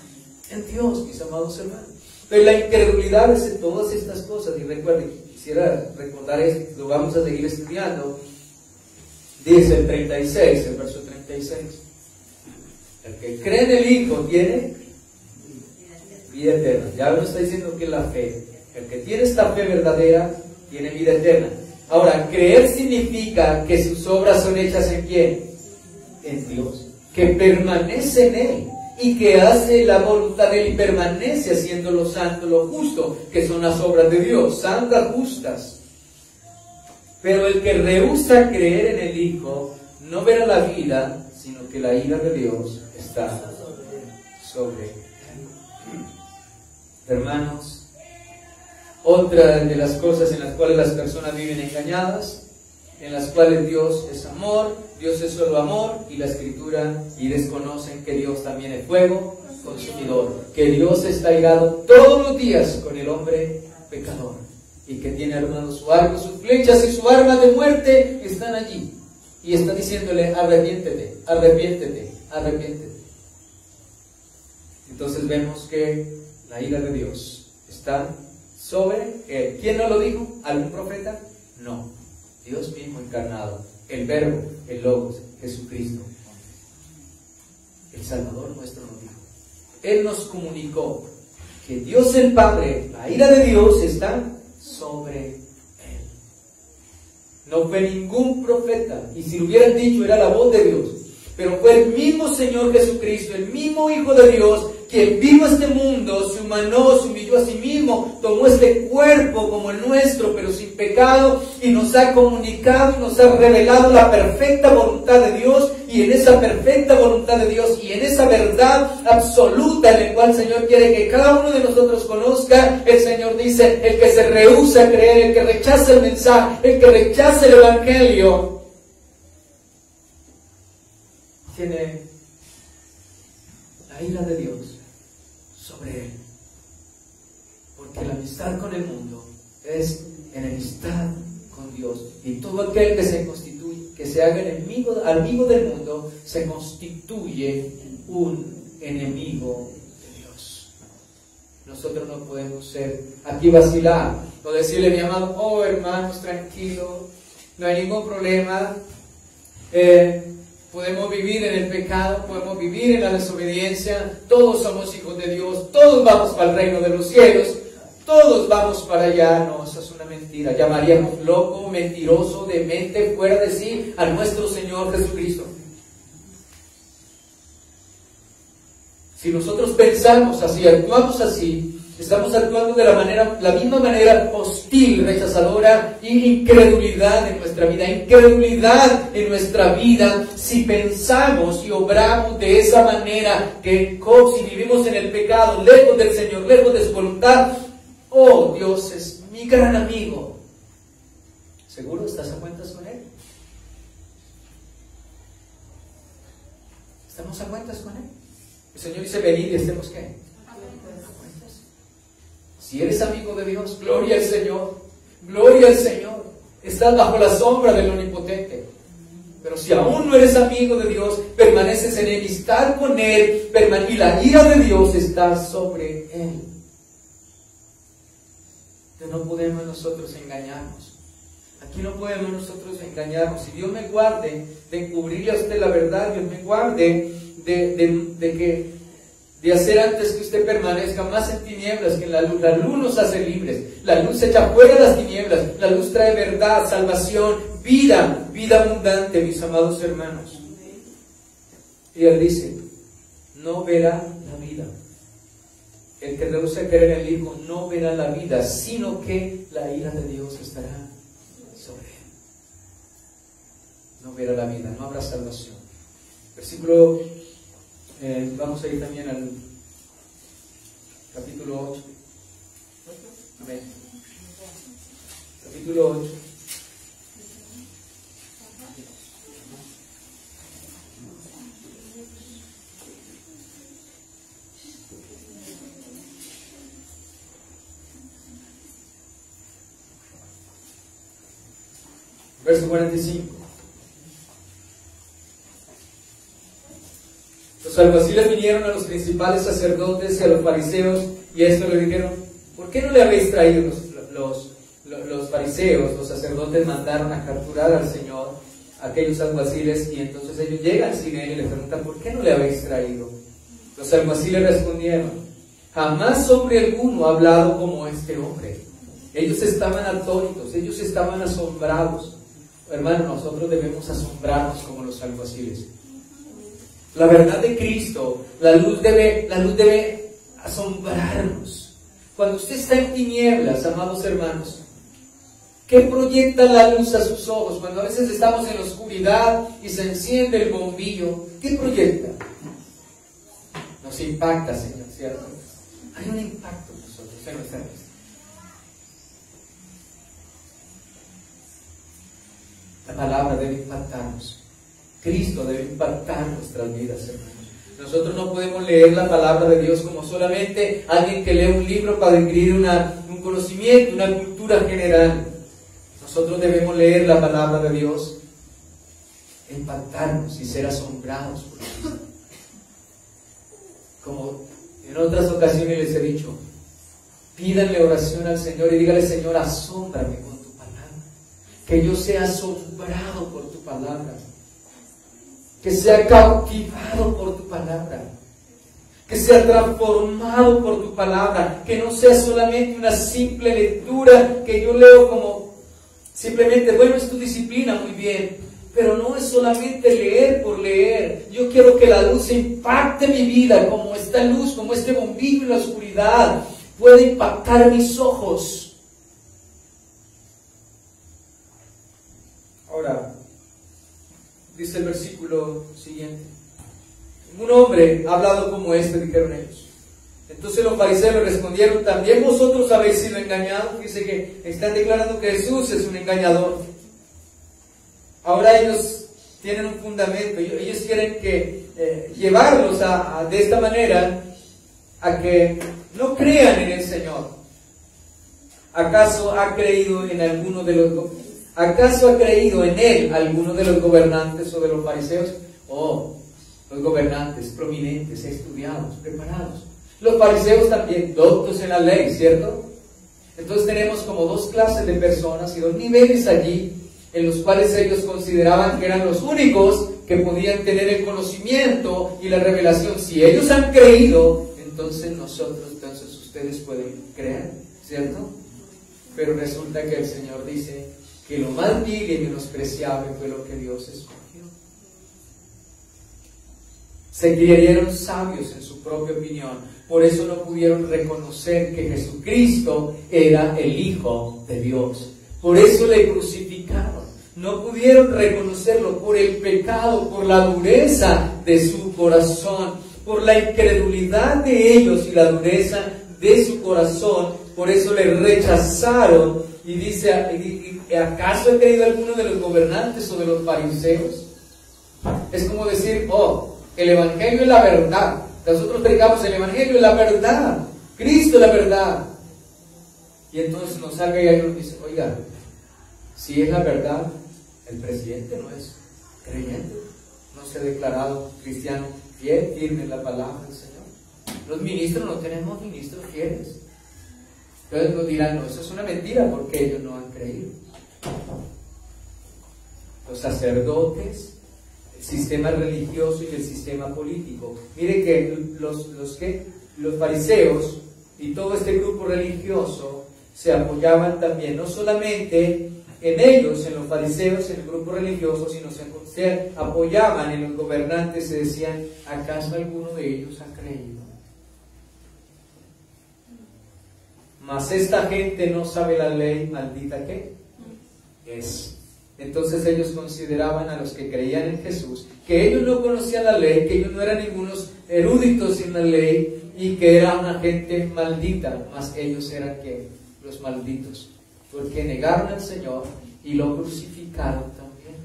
En Dios, mis amados hermanos. Pero la incredulidad es en todas estas cosas. Y recuerden, quisiera recordar esto, lo vamos a seguir estudiando. Dice el 36, el verso 36. El que cree en el Hijo tiene vida eterna. Ya nos está diciendo que es la fe. El que tiene esta fe verdadera tiene vida eterna. Ahora, creer significa que sus obras son hechas en ¿quién? En Dios. Que permanece en Él. Y que hace la voluntad de Él y permanece haciendo lo santo, lo justo, que son las obras de Dios, santas, justas. Pero el que rehúsa creer en el Hijo, no verá la vida, sino que la ira de Dios está sobre él. Hermanos, otra de las cosas en las cuales las personas viven engañadas, en las cuales Dios es amor, Dios es solo amor, y la Escritura, y desconocen que Dios también es fuego consumidor, que Dios está irado todos los días con el hombre pecador, y que tiene armado su arco, sus flechas y su arma de muerte están allí, y está diciéndole, arrepiéntete, arrepiéntete, arrepiéntete. Entonces vemos que la ira de Dios está sobre él. ¿Quién no lo dijo? ¿Algún profeta? No. Dios mismo encarnado, el Verbo, el Logos, Jesucristo, el Salvador nuestro nos dijo. Él nos comunicó que Dios el Padre, la ira de Dios está sobre él. No fue ningún profeta, y si lo hubieran dicho era la voz de Dios, pero fue el mismo Señor Jesucristo, el mismo Hijo de Dios, quien vino a este mundo, se humanó, se humilló a sí mismo, tomó este cuerpo como el nuestro, pero sin pecado, y nos ha comunicado y nos ha revelado la perfecta voluntad de Dios, y en esa perfecta voluntad de Dios, y en esa verdad absoluta en la cual el Señor quiere que cada uno de nosotros conozca, el Señor dice, el que se rehúsa a creer, el que rechaza el mensaje, el que rechaza el Evangelio, tiene la ira de Dios sobre él, porque la amistad con el mundo es enemistad con Dios, y todo aquel que se constituye, que se haga amigo del mundo, se constituye un enemigo de Dios. Nosotros no podemos ser aquí vacilar o decirle, mi amado, oh hermanos, tranquilo, no hay ningún problema, podemos vivir en el pecado, podemos vivir en la desobediencia, todos somos hijos de Dios, todos vamos para el reino de los cielos, todos vamos para allá. No, eso es una mentira. Llamaríamos loco, mentiroso, demente, fuera de sí a nuestro Señor Jesucristo. Si nosotros pensamos así, actuamos así, Estamos actuando de la misma manera hostil, rechazadora, y incredulidad en nuestra vida, si pensamos y obramos de esa manera, que si vivimos en el pecado, lejos del Señor, lejos de su voluntad. Oh, Dios es mi gran amigo. ¿Seguro estás a cuentas con Él? ¿Estamos a cuentas con Él? El Señor dice, venid y estemos ¿qué? A cuentas. Si eres amigo de Dios, gloria al Señor, gloria al Señor. Estás bajo la sombra del Omnipotente. Pero si aún no eres amigo de Dios, permaneces en enemistad con Él, y la ira de Dios está sobre Él. No podemos nosotros engañarnos. Aquí no podemos nosotros engañarnos. Si Dios me guarde de encubrirle a usted la verdad, Dios me guarde de hacer antes que usted permanezca más en tinieblas que en la luz. La luz nos hace libres. La luz echa fuera las tinieblas. La luz trae verdad, salvación, vida abundante, mis amados hermanos. Y Él dice, no verá la vida. El que rehúsa creer en el Hijo no verá la vida, sino que la ira de Dios estará sobre él. No verá la vida, no habrá salvación. Versículo, vamos a ir también al capítulo 8. Amén. Capítulo 8. Verso 45. Los alguaciles vinieron a los principales sacerdotes y a los fariseos, y esto le dijeron, ¿por qué no le habéis traído? Los fariseos, los sacerdotes, mandaron a capturar al Señor, a aquellos alguaciles, y entonces ellos llegan sin él y le preguntan, ¿por qué no le habéis traído? Los alguaciles respondieron, jamás hombre alguno ha hablado como este hombre. Ellos estaban atónitos, ellos estaban asombrados. Hermano, nosotros debemos asombrarnos como los alguaciles. La verdad de Cristo, la luz debe asombrarnos. Cuando usted está en tinieblas, amados hermanos, ¿qué proyecta la luz a sus ojos? Cuando a veces estamos en la oscuridad y se enciende el bombillo, ¿qué proyecta? Nos impacta, Señor, ¿cierto? Hay un impacto en nosotros, en nuestra vida. La palabra debe impactarnos. Cristo debe impactar nuestras vidas, hermanos. Nosotros no podemos leer la palabra de Dios como solamente alguien que lee un libro para adquirir un conocimiento, una cultura general. Nosotros debemos leer la palabra de Dios, impactarnos y ser asombrados por Cristo. Como en otras ocasiones les he dicho, pídanle oración al Señor y dígale, Señor, asómbrame con tu palabra. Que yo sea asombrado por tu palabra. Que sea cautivado por tu palabra. Que sea transformado por tu palabra. Que no sea solamente una simple lectura que yo leo como simplemente, bueno, es tu disciplina, muy bien. Pero no es solamente leer por leer. Yo quiero que la luz impacte mi vida, como esta luz, como este bombillo en la oscuridad puede impactar mis ojos. Ahora, dice el versículo siguiente, un hombre ha hablado como este, dijeron ellos. Entonces los fariseos le respondieron, también vosotros habéis sido engañados. Dice que están declarando que Jesús es un engañador. Ahora ellos tienen un fundamento, ellos quieren que llevarlos de esta manera a que no crean en el Señor. ¿Acaso ha creído en él alguno de los gobernantes o de los fariseos? Oh, los gobernantes, prominentes, estudiados, preparados. Los fariseos también, doctos en la ley, ¿cierto? Entonces tenemos como dos clases de personas y dos niveles allí, en los cuales ellos consideraban que eran los únicos que podían tener el conocimiento y la revelación. Si ellos han creído, entonces ustedes pueden creer, ¿cierto? Pero resulta que el Señor dice que lo más vil y menospreciable fue lo que Dios escogió. Se creyeron sabios en su su propia opinión. Por eso no pudieron reconocer que Jesucristo era el Hijo de Dios. Por eso le crucificaron. No pudieron reconocerlo por el pecado, por la dureza de su corazón, por la incredulidad de ellos y la dureza de su corazón. Por eso le rechazaron. Y dice, ¿acaso ha creído alguno de los gobernantes o de los fariseos? Es como decir, el Evangelio es la verdad. Nosotros predicamos el Evangelio es la verdad. Cristo es la verdad. Y entonces nos salga y alguien nos dice, oiga, si es la verdad, el presidente no es creyente, no se ha declarado cristiano fiel, firme en la palabra del Señor. Los ministros, no tenemos ministros fieles. Entonces nos dirán, no, eso es una mentira porque ellos no han creído. Los sacerdotes, el sistema religioso y el sistema político. Mire que los fariseos y todo este grupo religioso se apoyaban también, no solamente en ellos, en los fariseos, en el grupo religioso, sino se apoyaban en los gobernantes. Se decían, ¿acaso alguno de ellos ha creído? Mas esta gente no sabe la ley, maldita que es. Entonces ellos consideraban a los que creían en Jesús que ellos no conocían la ley, que ellos no eran ningunos eruditos en la ley y que era una gente maldita. Mas ellos eran ¿qué? Los malditos, porque negaron al Señor y lo crucificaron también,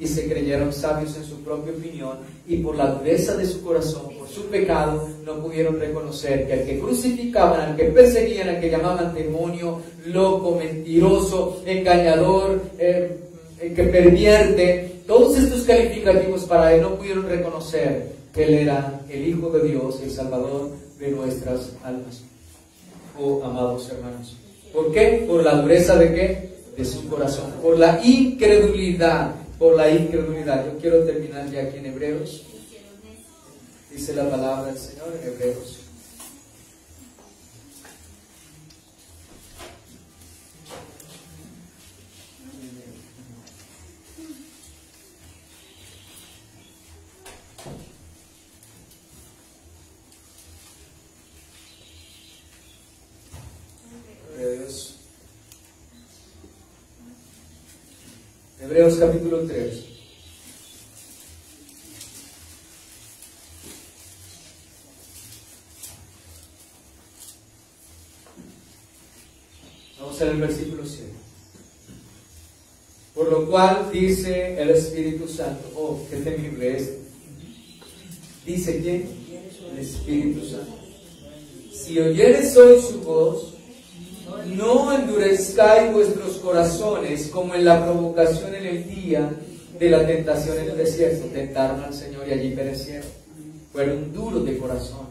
y se creyeron sabios en su propia opinión, y por la dureza de su corazón, por su pecado, no pudieron reconocer que al que crucificaban, al que perseguían, al que llamaban demonio, loco, mentiroso, engañador, que pervierte, todos estos calificativos para él, no pudieron reconocer que él era el Hijo de Dios, el Salvador de nuestras almas. Oh, amados hermanos, ¿por qué? Por la dureza de ¿qué? De su corazón, por la incredulidad, Yo quiero terminar ya aquí en Hebreos. Dice la palabra del Señor en Hebreos. Hebreos capítulo 3. Vamos al versículo 7. Por lo cual dice el Espíritu Santo, oh, qué temible es. Dice ¿quién? El Espíritu Santo. Si oyeres hoy su voz, no endurezcáis vuestros corazones como en la provocación en el día de la tentación en el desierto. Tentaron al Señor y allí perecieron. Fueron duros de corazón.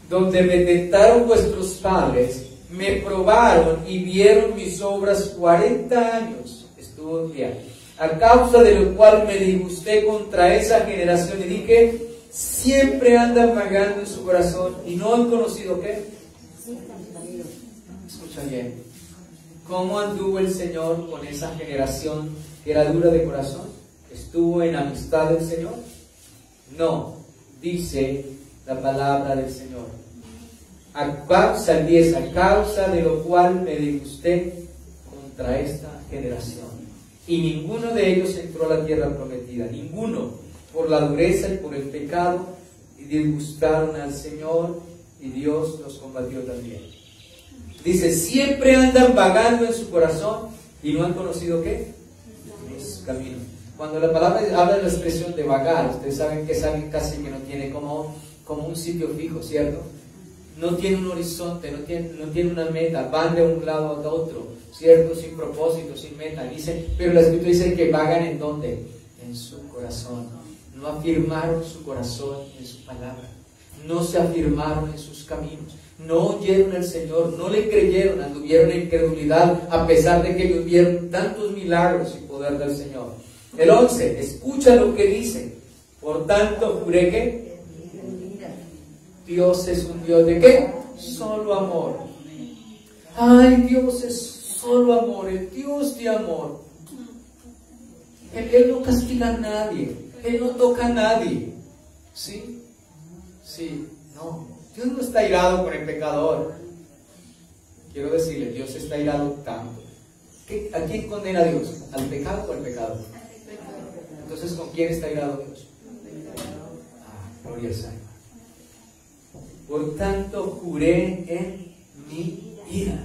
Donde me tentaron vuestros padres, me probaron y vieron mis obras 40 años. Estuvo un día. A causa de lo cual me disgusté contra esa generación y dije, siempre andan vagando en su corazón y no han conocido ¿qué? Escucha bien. ¿Cómo anduvo el Señor con esa generación que era dura de corazón? ¿Estuvo en amistad del Señor? No, dice la palabra del Señor. A causa de lo cual me disgusté contra esta generación. Y ninguno de ellos entró a la tierra prometida, ninguno, por la dureza y por el pecado, y disgustaron al Señor, y Dios los combatió también. Dice, siempre andan vagando en su corazón y no han conocido ¿qué? Los caminos. Cuando la palabra habla de la expresión de vagar, ustedes saben que es alguien casi que no tiene como un sitio fijo, ¿cierto? No tiene un horizonte, no tiene una meta, van de un lado a otro, ¿cierto? Sin propósito, sin meta. Dice, pero la Escritura dice que vagan ¿en dónde? En su corazón. No afirmaron su corazón en su palabra. No se afirmaron en sus caminos. No oyeron al Señor, no le creyeron, anduvieron en incredulidad, a pesar de que ellos vieron tantos milagros y poder del Señor. El 11, escucha lo que dice. Por tanto, juré que Dios es un Dios de ¿qué? Solo amor. Ay, Dios es solo amor, el Dios de amor. Él no castiga a nadie, Él no toca a nadie. ¿Sí? Sí, no, Dios no está irado con el pecador. Quiero decirle, Dios está irado tanto. ¿A quién condena Dios? ¿Al pecado o al pecador? Entonces, ¿con quién está irado Dios? Gloria al Señor. Por tanto, juré en mi ira.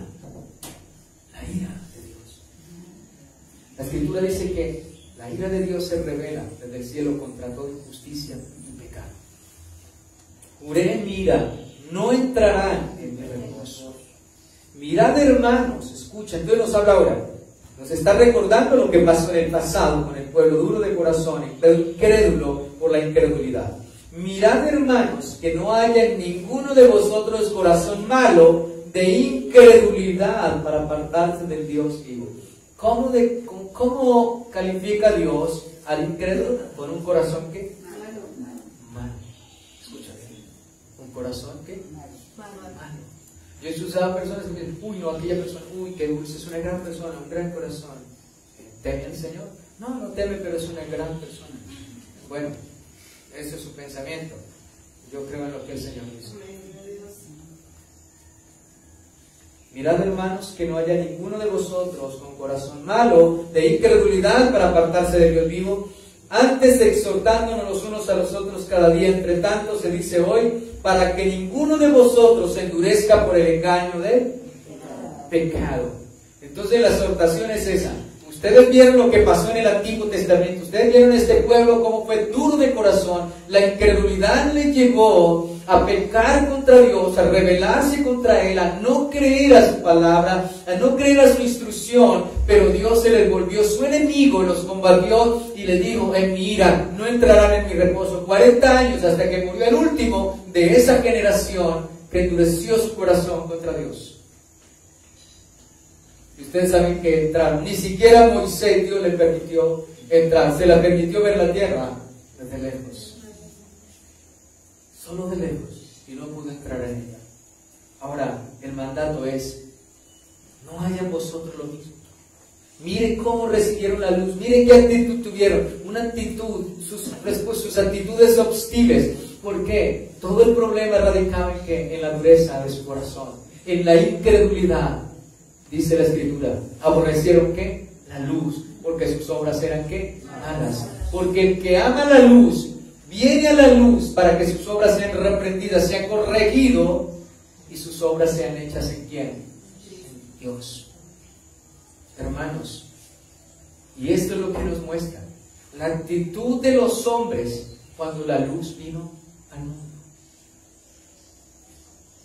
La ira de Dios. La Escritura dice que la ira de Dios se revela desde el cielo contra toda injusticia y pecado. Juré en mi ira, no entrarán en mi reposo. Mirad, hermanos, escucha, entonces nos habla ahora. Nos está recordando lo que pasó en el pasado con el pueblo duro de corazón, incrédulo por la incredulidad. Mirad, hermanos, que no haya en ninguno de vosotros corazón malo de incredulidad para apartarse del Dios vivo. ¿Cómo califica Dios al incrédulo? Con un corazón ¿qué? Malo. Escucha bien. ¿Un corazón qué? Malo. Yo usaba personas que me dicen, uy, no, aquella persona, uy, qué dulce, es una gran persona, un gran corazón. ¿Teme al Señor? No teme, pero es una gran persona. Bueno, ese es su pensamiento. Yo creo en lo que el Señor hizo. Mirad, hermanos, que no haya ninguno de vosotros con corazón malo de incredulidad para apartarse del Dios vivo, antes exhortándonos los unos a los otros cada día, entre tanto se dice hoy, para que ninguno de vosotros se endurezca por el engaño del pecado. Entonces la exhortación es esa. Ustedes vieron lo que pasó en el Antiguo Testamento. Ustedes vieron este pueblo cómo fue duro de corazón. La incredulidad le llevó a pecar contra Dios, a rebelarse contra Él, a no creer a su palabra, a no creer a su instrucción. Pero Dios se les volvió su enemigo, los combatió y les dijo, en mi ira no entrarán en mi reposo. 40 años hasta que murió el último de esa generación que endureció su corazón contra Dios. Y ustedes saben que entraron. Ni siquiera a Moisés Dios le permitió entrar. Se la permitió ver la tierra desde lejos. Solo de lejos. Y no pudo entrar en ella. Ahora, el mandato es, no hayan vosotros lo mismo. Miren cómo recibieron la luz. Miren qué actitud tuvieron. Una actitud, sus actitudes hostiles. ¿Por qué? Todo el problema radicaba en ¿qué? En la dureza de su corazón. En la incredulidad. Dice la Escritura, aborrecieron ¿qué? La luz, porque sus obras eran ¿qué? Malas. Porque el que ama la luz, viene a la luz para que sus obras sean reprendidas, sean corregido, y sus obras sean hechas ¿en quién? En Dios. Hermanos, y esto es lo que nos muestra, la actitud de los hombres cuando la luz vino al mundo.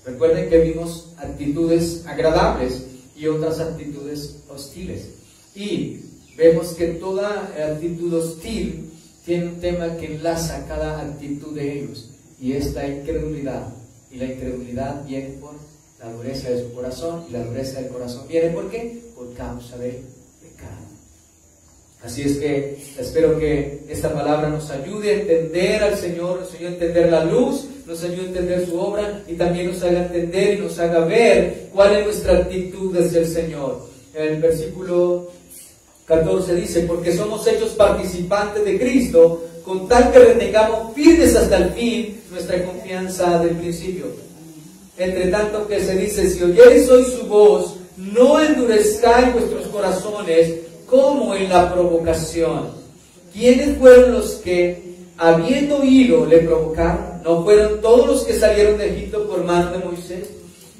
Recuerden que vimos actitudes agradables y otras actitudes hostiles. Y vemos que toda actitud hostil tiene un tema que enlaza cada actitud de ellos, y es la incredulidad. Y la incredulidad viene por la dureza de su corazón, y la dureza del corazón viene ¿por qué? Por causa del pecado. Así es que espero que esta palabra nos ayude a entender al Señor, nos ayude a entender la luz, nos ayude a entender su obra, y también nos haga entender y nos haga ver cuál es nuestra actitud hacia el Señor. En el versículo 14 dice, porque somos hechos participantes de Cristo, con tal que retengamos firmes hasta el fin nuestra confianza del principio. Entre tanto que se dice, si oyereis hoy su voz, no endurezcáis vuestros corazones como en la provocación. ¿Quiénes fueron los que, habiendo oído, le provocaron? ¿No fueron todos los que salieron de Egipto por mano de Moisés?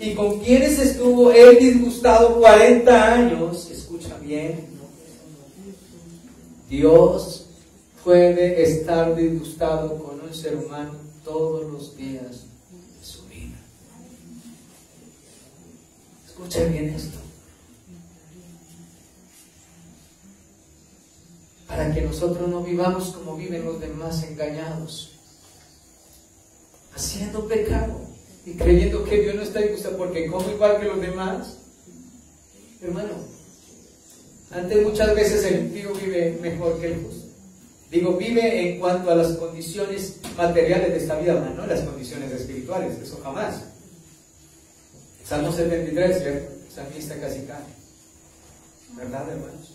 ¿Y con quienes estuvo él disgustado 40 años? Escucha bien. Dios puede estar disgustado con un ser humano todos los días de su vida. Escucha bien esto. Para que nosotros no vivamos como viven los demás, engañados, haciendo pecado y creyendo que Dios no está disgustado porque como igual que los demás. Hermano, antes muchas veces el impío vive mejor que el justo. Digo, vive en cuanto a las condiciones materiales de esta vida, no las condiciones espirituales, eso jamás. Salmo 73, ¿cierto? Salmista casi cae. ¿Verdad, hermanos?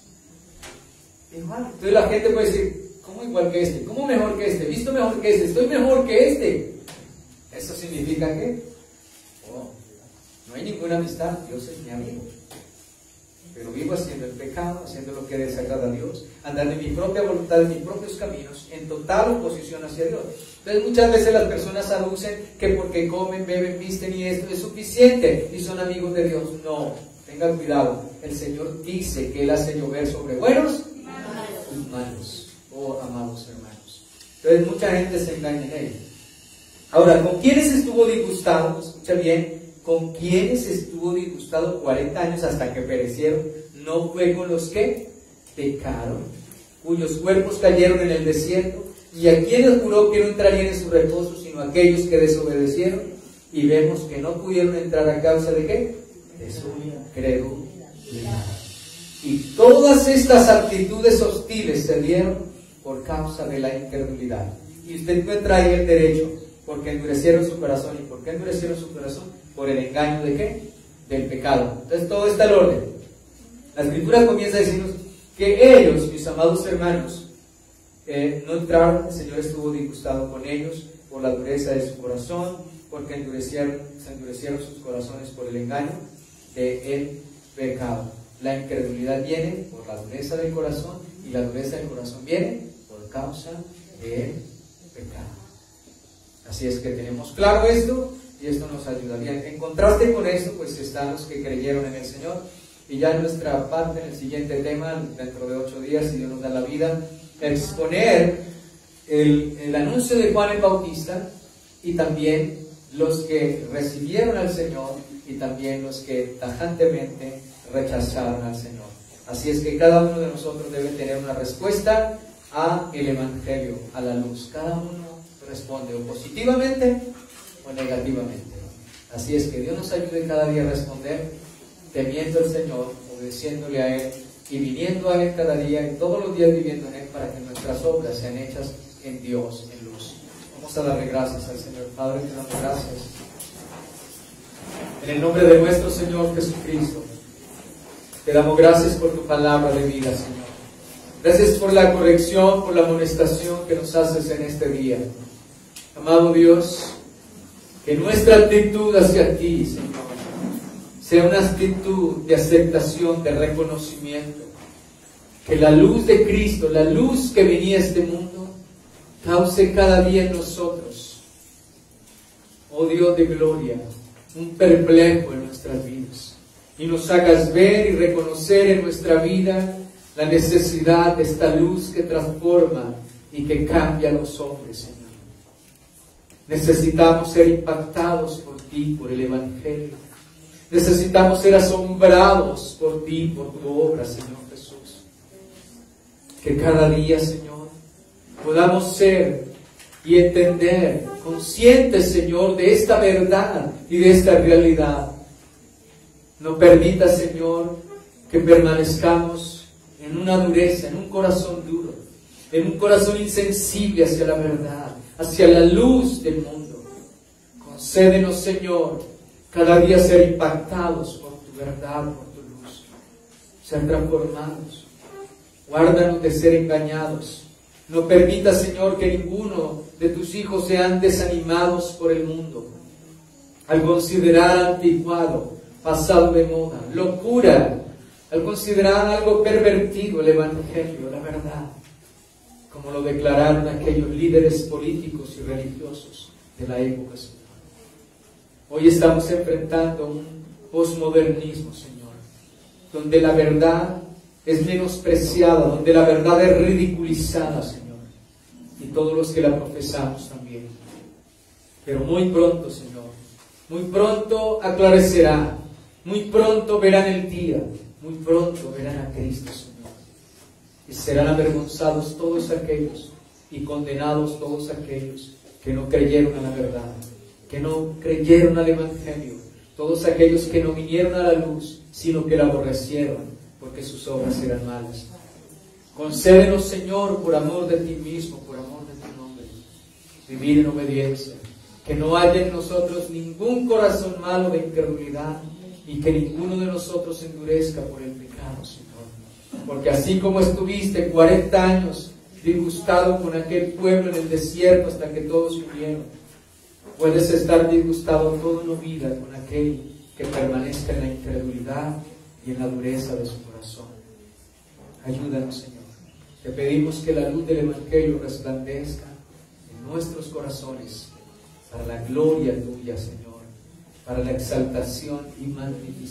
Igual. Entonces la gente puede decir, ¿cómo igual que este? ¿Cómo mejor que este? ¿Visto mejor que este? ¿Estoy mejor que este? ¿Eso significa qué? Oh, no hay ninguna amistad, Dios es mi amigo. Pero vivo haciendo el pecado, haciendo lo que desagrada a Dios, andando en mi propia voluntad, en mis propios caminos, en total oposición hacia Dios. Entonces muchas veces las personas aducen que porque comen, beben, visten y esto es suficiente y son amigos de Dios. No, tengan cuidado. El Señor dice que Él hace llover sobre buenos y malos. Oh, amados hermanos. Entonces mucha gente se engaña en ello. Ahora, ¿con quiénes estuvo disgustado? Escucha bien. ¿Con quienes estuvo disgustado 40 años hasta que perecieron? No fue con los que pecaron, cuyos cuerpos cayeron en el desierto, y a quienes juró que no entrarían en su reposo, sino a aquellos que desobedecieron, y vemos que no pudieron entrar a causa de ¿qué? De su incredulidad. Y todas estas actitudes hostiles se dieron por causa de la incredulidad. Y usted encuentra ahí el derecho, porque endurecieron su corazón. ¿Y por qué endurecieron su corazón? Por el engaño de ¿qué? Del pecado. Entonces todo está al orden. La Escritura comienza a decirnos que ellos, mis amados hermanos, no entraron. El Señor estuvo disgustado con ellos por la dureza de su corazón, porque se endurecieron sus corazones por el engaño del pecado. La incredulidad viene por la dureza del corazón, y la dureza del corazón viene por causa del pecado. Así es que tenemos claro esto. Y esto nos ayudaría. En contraste con esto, pues están los que creyeron en el Señor. Y ya en nuestra parte, en el siguiente tema, dentro de 8 días, si Dios nos da la vida, exponer el anuncio de Juan el Bautista, y también los que recibieron al Señor, y también los que tajantemente rechazaron al Señor. Así es que cada uno de nosotros debe tener una respuesta a el Evangelio, a la luz. Cada uno responde o positivamente o negativamente. Así es que Dios nos ayude cada día a responder temiendo al Señor, obedeciéndole a Él y viniendo a Él cada día y todos los días viviendo en Él, para que nuestras obras sean hechas en Dios, en luz. Vamos a darle gracias al Señor. Padre, te damos gracias en el nombre de nuestro Señor Jesucristo. Te damos gracias por tu palabra de vida, Señor. Gracias por la corrección, por la amonestación que nos haces en este día. Amado Dios, que nuestra actitud hacia ti, Señor, sea una actitud de aceptación, de reconocimiento. Que la luz de Cristo, la luz que venía a este mundo, cause cada día en nosotros, oh Dios de gloria, un perplejo en nuestras vidas. Y nos hagas ver y reconocer en nuestra vida la necesidad de esta luz que transforma y que cambia a los hombres, Señor. Necesitamos ser impactados por ti, por el Evangelio. Necesitamos ser asombrados por ti, por tu obra, Señor Jesús. Que cada día, Señor, podamos ser y entender, conscientes, Señor, de esta verdad y de esta realidad. No permita, Señor, que permanezcamos en una dureza, en un corazón duro, en un corazón insensible hacia la verdad, hacia la luz del mundo. Concédenos, Señor, cada día ser impactados por tu verdad, por tu luz, ser transformados. Guárdanos de ser engañados. No permita, Señor, que ninguno de tus hijos sean desanimados por el mundo, al considerar anticuado, pasado de moda, locura, al considerar algo pervertido el Evangelio, la verdad, como lo declararon aquellos líderes políticos y religiosos de la época, Señor. Hoy estamos enfrentando un posmodernismo, Señor, donde la verdad es menospreciada, donde la verdad es ridiculizada, Señor, y todos los que la profesamos también. Pero muy pronto, Señor, muy pronto aclarecerá, muy pronto verán el día, muy pronto verán a Cristo, Señor. Y serán avergonzados todos aquellos y condenados todos aquellos que no creyeron a la verdad, que no creyeron al Evangelio, todos aquellos que no vinieron a la luz, sino que la aborrecieron, porque sus obras eran malas. Concédenos, Señor, por amor de ti mismo, por amor de tu nombre, vivir en obediencia, que no haya en nosotros ningún corazón malo de incredulidad, y que ninguno de nosotros se endurezca por el pecado, Señor. Porque así como estuviste 40 años disgustado con aquel pueblo en el desierto hasta que todos murieron, Puedes estar disgustado toda una vida con aquel que permanezca en la incredulidad y en la dureza de su corazón. Ayúdanos, Señor. Te pedimos que la luz del Evangelio resplandezca en nuestros corazones para la gloria tuya, Señor, para la exaltación y magnificencia